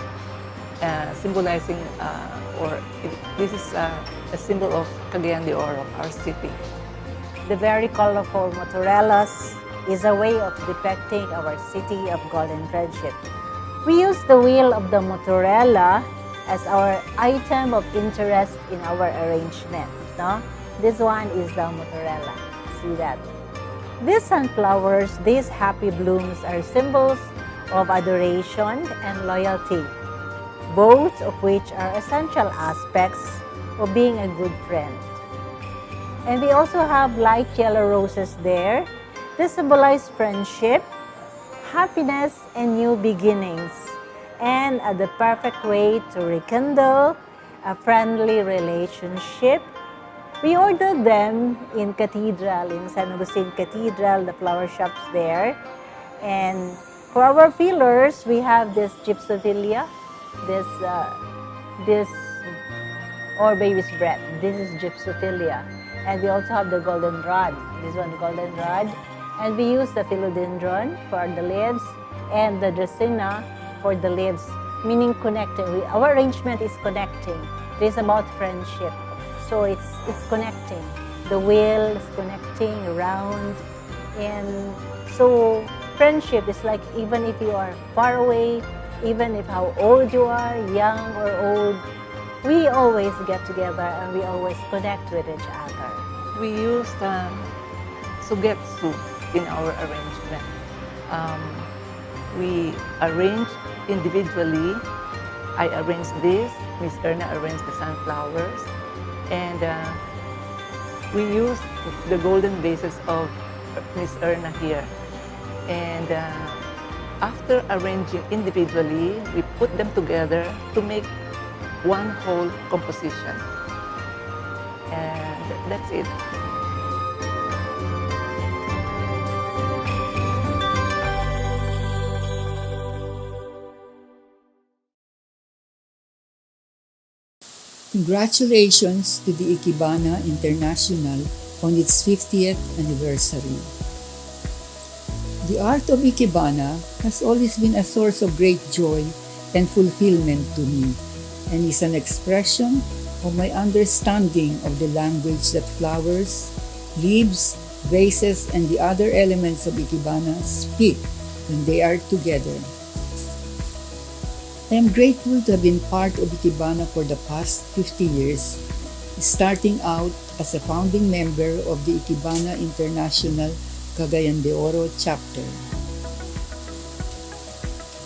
symbolizing, this is a symbol of Cagayan de Oro, our city. The very colorful mozzarellas is a way of depicting our city of golden friendship. We use the wheel of the mozzarella as our item of interest in our arrangement. No? This one is the mozzarella. See that? These sunflowers, these happy blooms are symbols of adoration and loyalty, both of which are essential aspects of being a good friend. And we also have light yellow roses there. They symbolize friendship, happiness, and new beginnings, and are the perfect way to rekindle a friendly relationship. We ordered them in Cathedral, in San Agustin Cathedral, the flower shops there. And for our fillers, we have this gypsophilia, this or baby's breath. This is gypsophilia. And we also have the goldenrod, this one goldenrod. And we use the philodendron for the leaves and the dracaena for the leaves, meaning connecting. Our arrangement is connecting. It is about friendship. So it's connecting. The wheel is connecting around. And so friendship is like, even if you are far away, even if how old you are, young or old, we always get together and we always connect with each other. We used sugetsu in our arrangement. We arranged individually. I arranged this, Miss Erna arranged the sunflowers, and we used the golden vases of Miss Erna here. And after arranging individually, we put them together to make one whole composition. And that's it. Congratulations to the Ikebana International on its 50th anniversary. The art of Ikebana has always been a source of great joy and fulfillment to me, and is an expression of my understanding of the language that flowers, leaves, vases, and the other elements of Ikebana speak when they are together. I am grateful to have been part of Ikebana for the past 50 years, starting out as a founding member of the Ikebana International Cagayan de Oro chapter.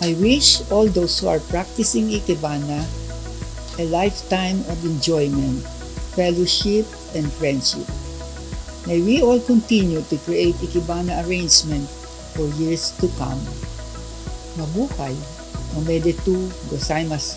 I wish all those who are practicing Ikebana a lifetime of enjoyment, fellowship, and friendship. May we all continue to create Ikebana arrangement for years to come. Mabuhay! Omedetou gozaimasu.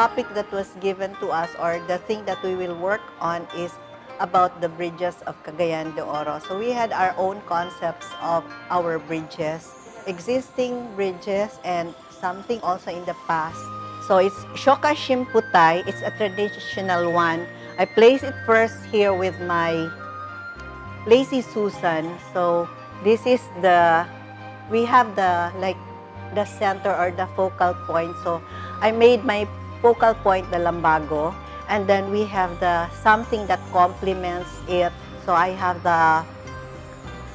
topic that was given to us, or the thing that we will work on, is about the bridges of Cagayan de Oro. So we had our own concepts of our bridges, existing bridges, and something also in the past. So it's Shoka Shimputay. It's a traditional one. I place it first here with my Lazy Susan. So this is we have the center or the focal point. So I made my focal point the lumbago, and then we have something that complements it. So I have the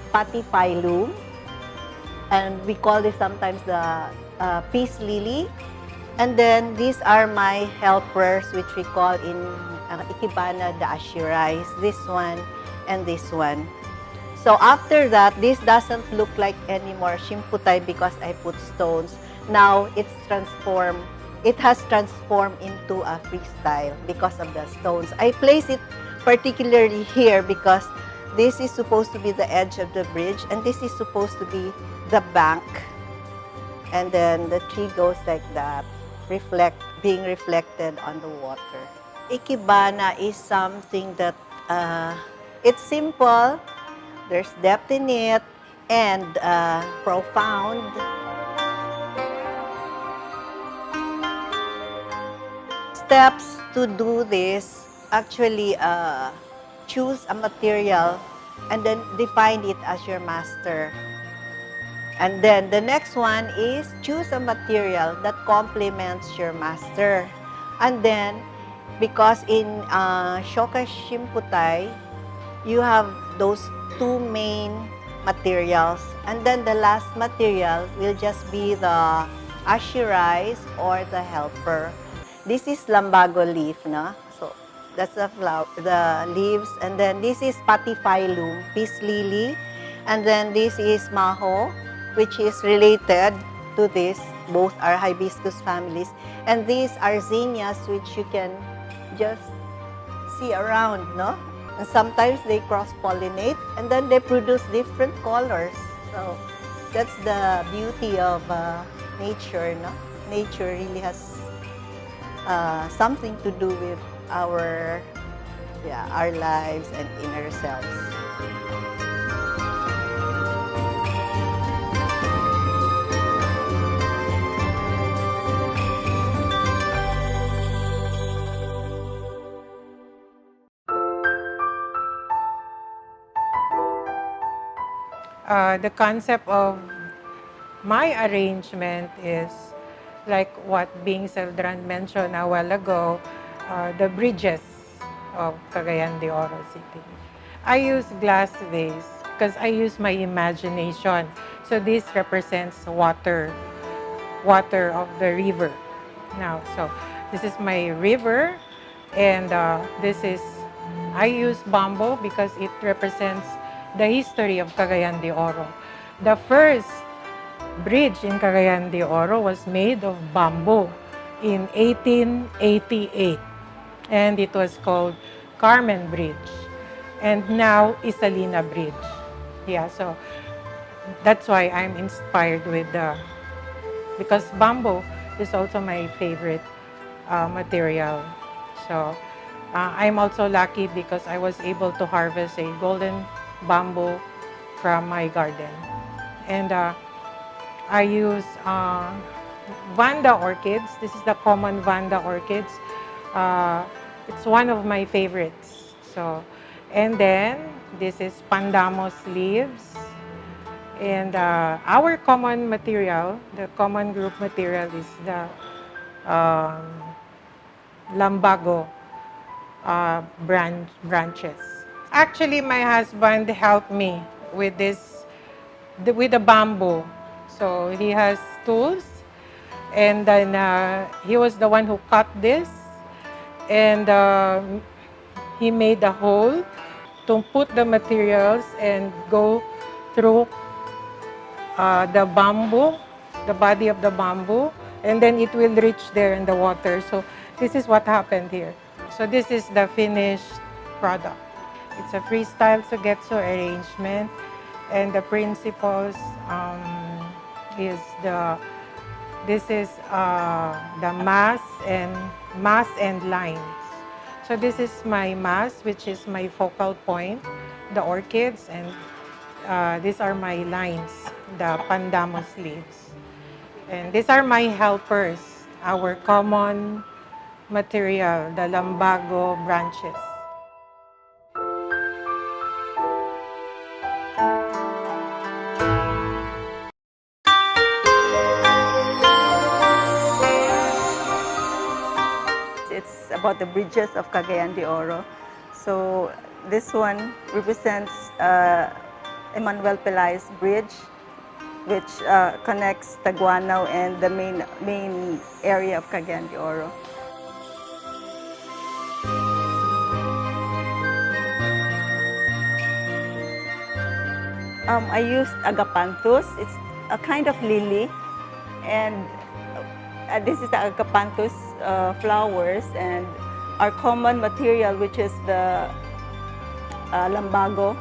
patifilum, and we call this sometimes the peace lily. And then these are my helpers, which we call in Ikebana the ashirais, this one and this one. So after that, this doesn't look like anymore shimputay because I put stones. Now it's transformed. It has transformed into a freestyle because of the stones. I place it particularly here because this is supposed to be the edge of the bridge, and this is supposed to be the bank. And then the tree goes like that, being reflected on the water. Ikebana is something that it's simple, there's depth in it, and profound. Steps to do this, actually choose a material and then define it as your master. And then the next one is choose a material that complements your master. And then, because in Shoka Shimputay, you have those two main materials. And then the last material will just be the ashirais or the helper. This is lumbago leaf, no? So that's the flower, the leaves. And then this is patifilum, peace lily. And then this is maho, which is related to this. Both are hibiscus families. And these are zinnias, which you can just see around, no? And sometimes they cross-pollinate, and then they produce different colors. So that's the beauty of nature, no? Nature really has something to do with our lives and inner selves. The concept of my arrangement is like what Bing Seldran mentioned a while ago, the bridges of Cagayan de Oro City. I use glass vase because I use my imagination. So this represents water of the river. Now, so this is my river, and I use bamboo because it represents the history of Cagayan de Oro. The first bridge in Cagayan de Oro was made of bamboo in 1888, and it was called Carmen Bridge, and now Isalina Bridge. Yeah, so that's why I'm inspired with because bamboo is also my favorite material. So I'm also lucky because I was able to harvest a golden bamboo from my garden. And I use Vanda orchids. This is the common Vanda orchids. It's one of my favorites. So, and then this is Pandamos leaves. And our common material, the common group material, is the lumbago branches. Actually, my husband helped me with with the bamboo. So he has tools, and then he was the one who cut this, and he made a hole to put the materials and go through the bamboo, the body of the bamboo, and then it will reach there in the water. So this is what happened here. So this is the finished product. It's a freestyle sugetsu arrangement, and the principles is the This is the mass and lines. So this is my mass, which is my focal point, the orchids, and these are my lines, the pandamos leaves. And these are my helpers, our common material, the lumbago branches. It's about the bridges of Cagayan de Oro. So this one represents Emmanuel Pelay's bridge, which connects Taguanao and the main area of Cagayan de Oro. I used agapanthus. It's a kind of lily, and this is the agapanthus flowers, and our common material, which is the lumbago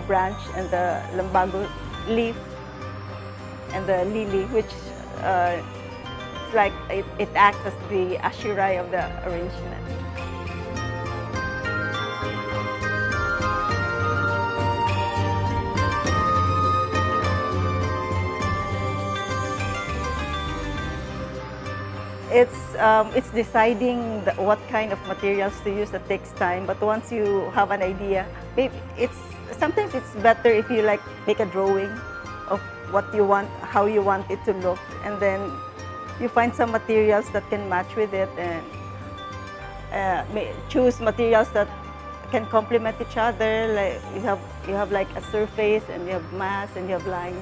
branch, and the lumbago leaf, and the lily, which it's like it acts as the ashirai of the arrangement. It's deciding what kind of materials to use that takes time. But once you have an idea, sometimes it's better if you like make a drawing of what you want, how you want it to look, and then you find some materials that can match with it, and choose materials that can complement each other. Like you have like a surface, and you have mass, and you have lines.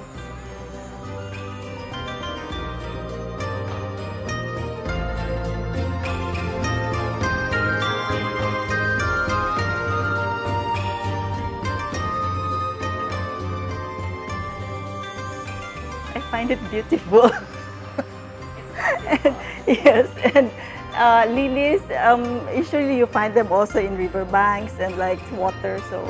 I find it beautiful. And, yes, and lilies, usually you find them also in riverbanks and like water. So.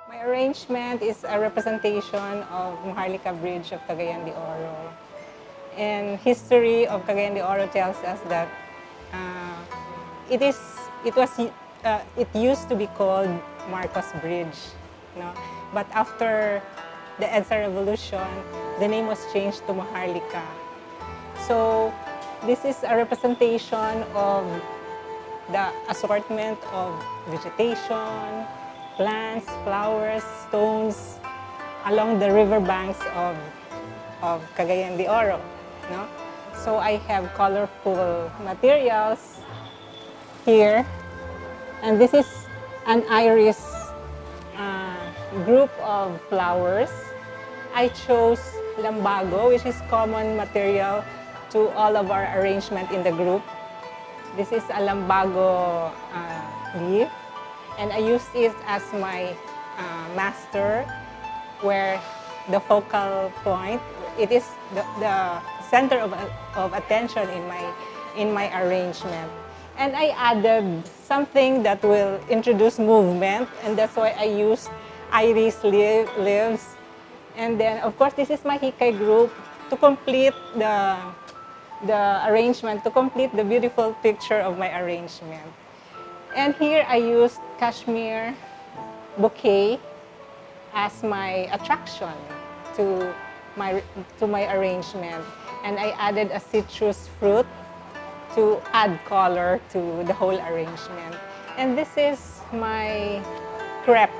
My arrangement is a representation of Maharlika Bridge of Cagayan de Oro. And history of Cagayan de Oro tells us that it used to be called Marcos Bridge, no? But after the EDSA Revolution, the name was changed to Maharlika. So this is a representation of the assortment of vegetation, plants, flowers, stones along the riverbanks of Cagayan de Oro. No? So I have colorful materials here, and this is an iris group of flowers. I chose lumbago, which is common material to all of our arrangement in the group. This is a lumbago leaf, and I used it as my master, where the focal point, it is the center of attention in my arrangement. And I added something that will introduce movement, and that's why I used iris leaves. And then, of course, this is my hikay group to complete the arrangement, to complete the beautiful picture of my arrangement. And here I used cashmere bouquet as my attraction to my arrangement. And I added a citrus fruit to add color to the whole arrangement. And this is my crepe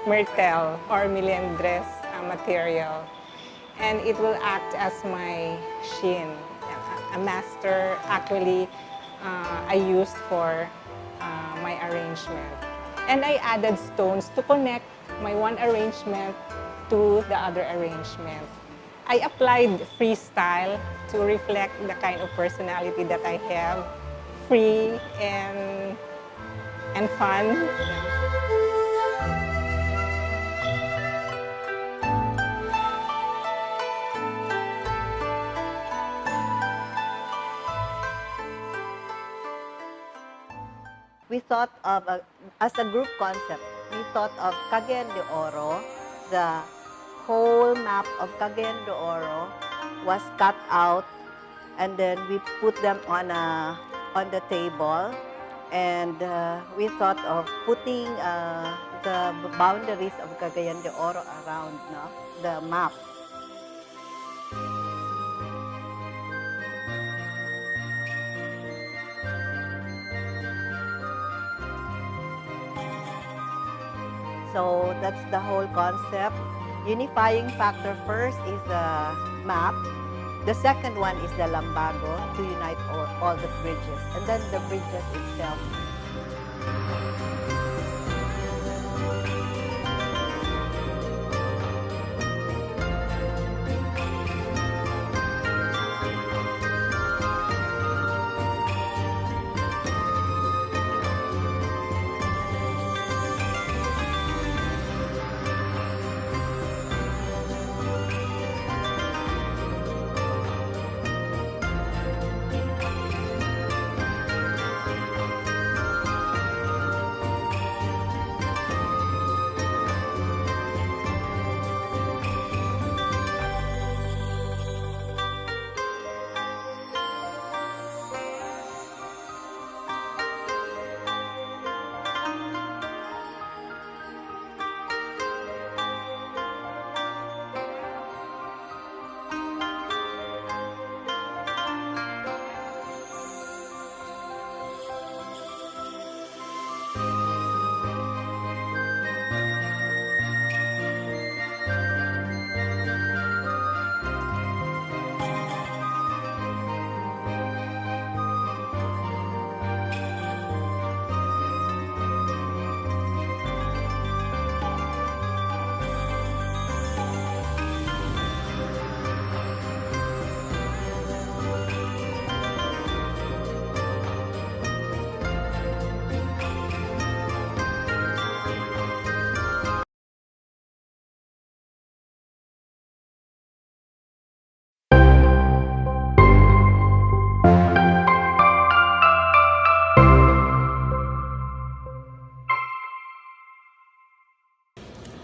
myrtle or milindres material. And it will act as my sheen, a master actually I used for my arrangement. And I added stones to connect my one arrangement to the other arrangement. I applied freestyle to reflect the kind of personality that I have, free and fun. we thought of, as a group concept, we thought of Cagayan de Oro. The whole map of Cagayan de Oro was cut out, and then we put them on the table, and we thought of putting the boundaries of Cagayan de Oro around the map. So that's the whole concept. Unifying factor first is the map. The second one is the lambago to unite all the bridges, and then the bridges itself.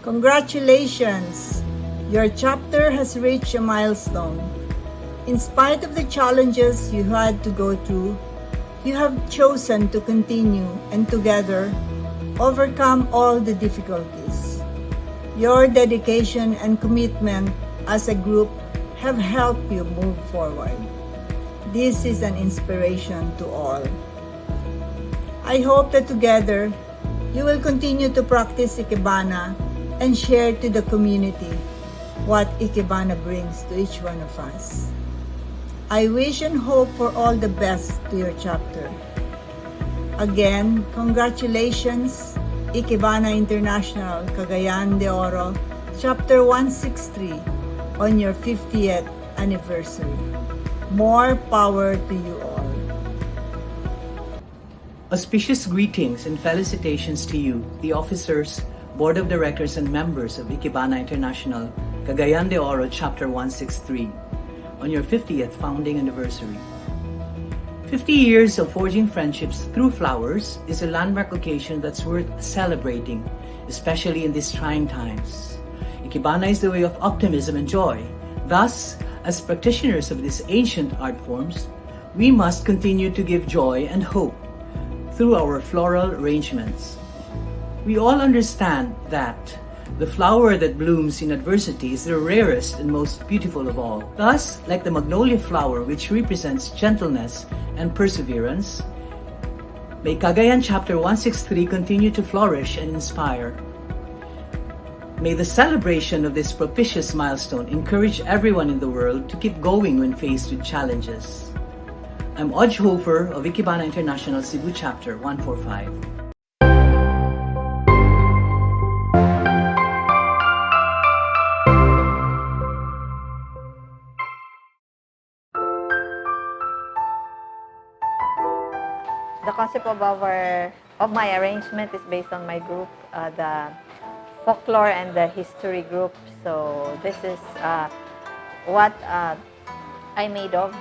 Congratulations! Your chapter has reached a milestone. In spite of the challenges you had to go through, you have chosen to continue and together overcome all the difficulties. Your dedication and commitment as a group have helped you move forward. This is an inspiration to all. I hope that together you will continue to practice Ikebana and share to the community what Ikebana brings to each one of us. I wish and hope for all the best to your chapter. Again, congratulations, Ikebana International, Cagayan de Oro, Chapter 163, on your 50th anniversary. More power to you all. Auspicious greetings and felicitations to you, the officers, Board of Directors and members of Ikebana International, Cagayan de Oro Chapter 163, on your 50th founding anniversary. 50 years of forging friendships through flowers is a landmark occasion that's worth celebrating, especially in these trying times. Ikebana is the way of optimism and joy. Thus, as practitioners of these ancient art forms, we must continue to give joy and hope through our floral arrangements. We all understand that the flower that blooms in adversity is the rarest and most beautiful of all. Thus, like the magnolia flower, which represents gentleness and perseverance, may Cagayan Chapter 163 continue to flourish and inspire. May the celebration of this propitious milestone encourage everyone in the world to keep going when faced with challenges. I'm Oj Hofer of Ikebana International Cebu Chapter 145. The concept of my arrangement is based on my group, the folklore and the history group. So this is what I made of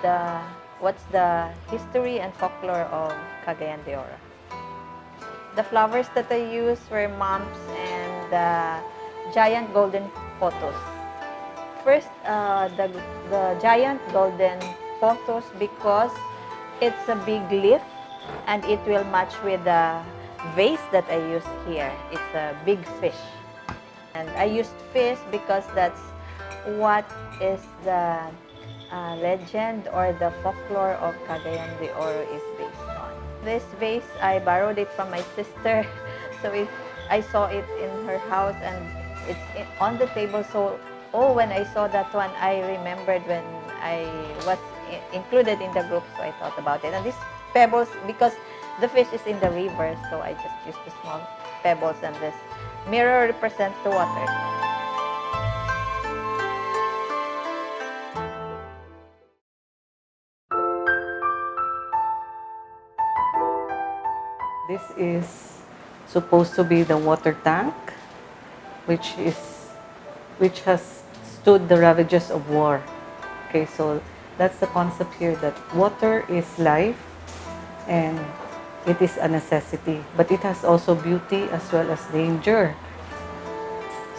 what's the history and folklore of Cagayan de Oro. The flowers that I used were mumps and giant golden photos. First, the giant golden photos because it's a big leaf and it will match with the vase that I used here. It's a big fish. And I used fish because that's what is the legend or the folklore of Cagayan de Oro is based on. This vase, I borrowed it from my sister. So I saw it in her house and it's on the table. So, when I saw that one, I remembered when I was included in the group. So I thought about it. And these pebbles, because the fish is in the river, so I just used the small pebbles and this mirror represents the water. This is supposed to be the water tank, which has stood the ravages of war. Okay, so that's the concept here, that water is life and it is a necessity, but it has also beauty as well as danger.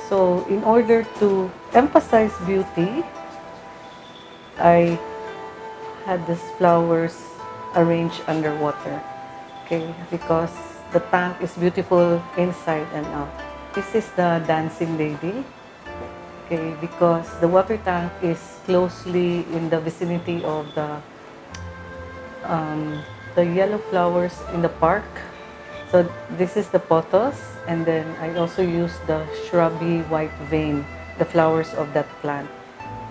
So in order to emphasize beauty, I had these flowers arranged underwater. Okay, because the tank is beautiful inside and out. This is the dancing lady. Okay, because the water tank is closely in the vicinity of the yellow flowers in the park. So this is the pothos, and then I also use the shrubby white vein, the flowers of that plant.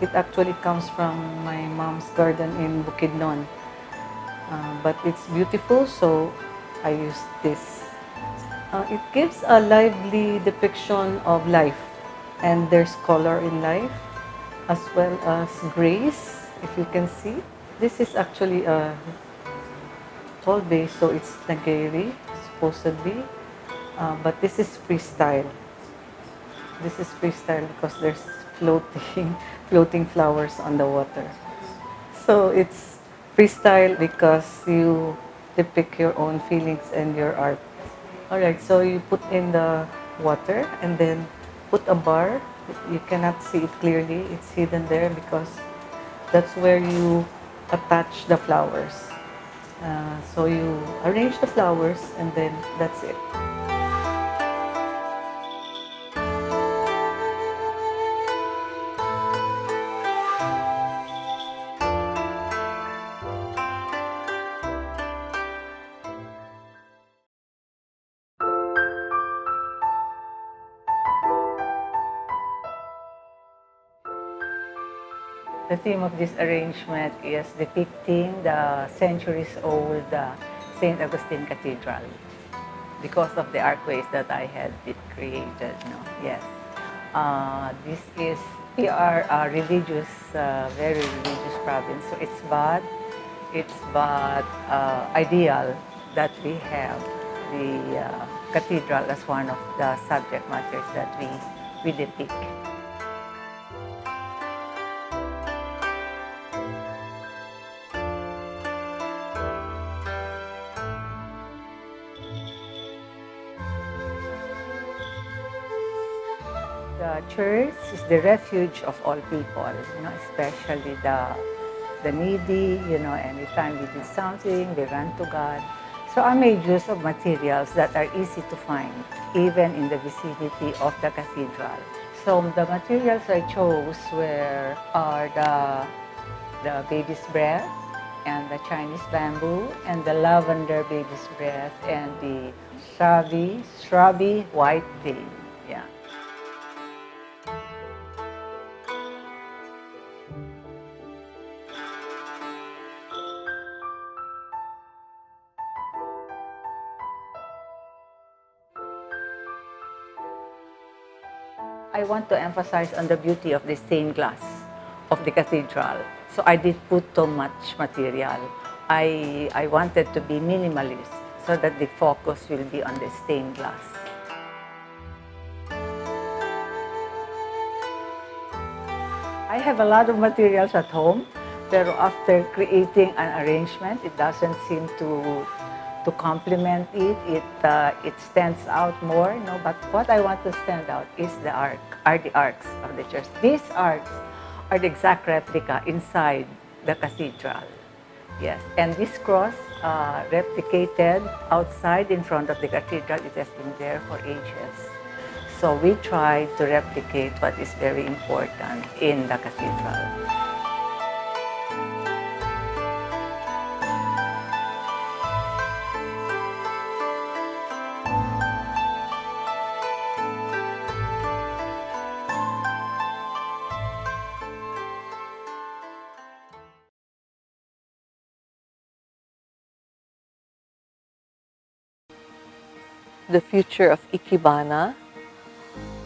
It actually comes from my mom's garden in Bukidnon. But it's beautiful, so I use this. It gives a lively depiction of life, and there's color in life, as well as grace, if you can see. This is actually a tall base, so it's nageri, supposedly, but this is freestyle. This is freestyle because there's floating flowers on the water. So it's freestyle because you depict your own feelings and your art. Alright, so you put in the water and then put a bar. You cannot see it clearly. It's hidden there because that's where you attach the flowers. So you arrange the flowers and then that's it. The theme of this arrangement is depicting the centuries-old St. Augustine Cathedral because of the archways that I had created. No? Yes. We are a religious, very religious province, so it's but ideal that we have the cathedral as one of the subject matters that we depict. The church is the refuge of all people, especially the needy, anytime we do something, they run to God. So I made use of materials that are easy to find, even in the vicinity of the cathedral. So the materials I chose are the baby's breath, and the Chinese bamboo, and the lavender baby's breath, and the shrubby white vein. Yeah. I want to emphasize on the beauty of the stained glass of the cathedral. So I did put too much material. I wanted to be minimalist so that the focus will be on the stained glass. I have a lot of materials at home, pero after creating an arrangement, it doesn't seem to to complement it. It stands out more, no? But what I want to stand out is the arcs of the church. These arcs are the exact replica inside the cathedral. Yes, and this cross replicated outside in front of the cathedral. It has been there for ages. So we try to replicate what is very important in the cathedral. The future of Ikebana?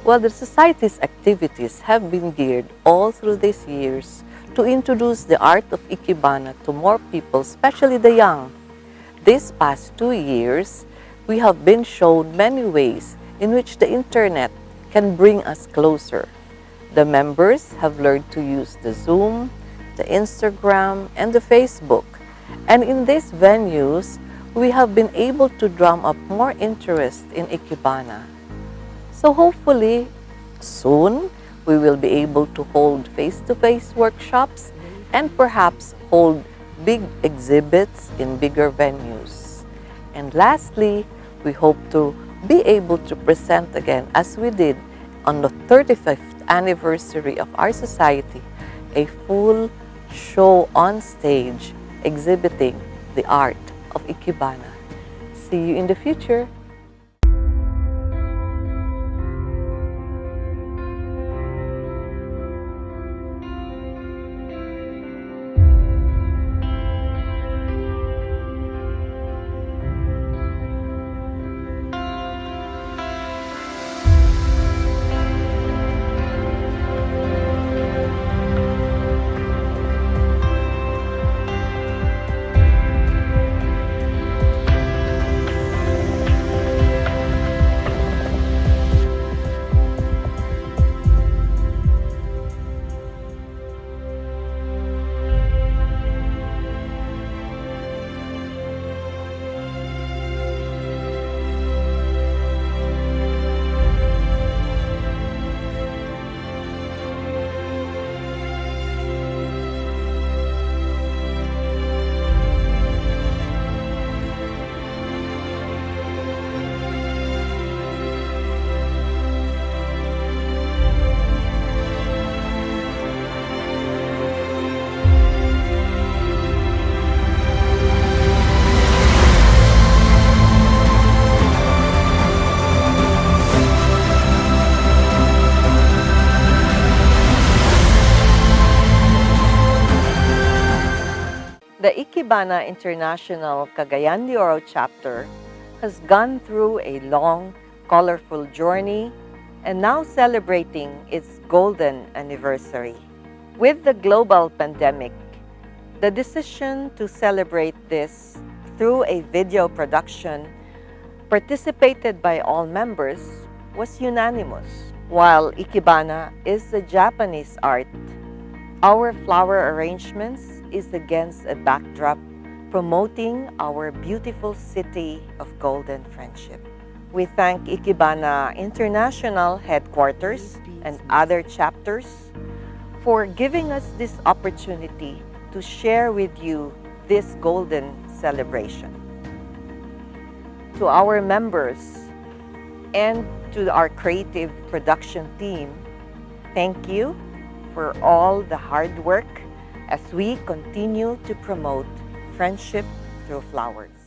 Well, the society's activities have been geared all through these years to introduce the art of Ikebana to more people, especially the young. These past 2 years, we have been shown many ways in which the internet can bring us closer. The members have learned to use the Zoom, the Instagram, and the Facebook. And in these venues, we have been able to drum up more interest in Ikebana. So hopefully, soon, we will be able to hold face-to-face workshops and perhaps hold big exhibits in bigger venues. And lastly, we hope to be able to present again, as we did on the 35th anniversary of our society, a full show on stage exhibiting the art of Ikebana. See you in the future. The Ikebana International Cagayan de Oro chapter has gone through a long, colorful journey and now celebrating its golden anniversary. With the global pandemic, the decision to celebrate this through a video production participated by all members was unanimous. While Ikebana is a Japanese art, our flower arrangements is against a backdrop promoting our beautiful city of golden friendship. We thank Ikebana International Headquarters and other chapters for giving us this opportunity to share with you this golden celebration. To our members and to our creative production team, thank you for all the hard work as we continue to promote friendship through flowers.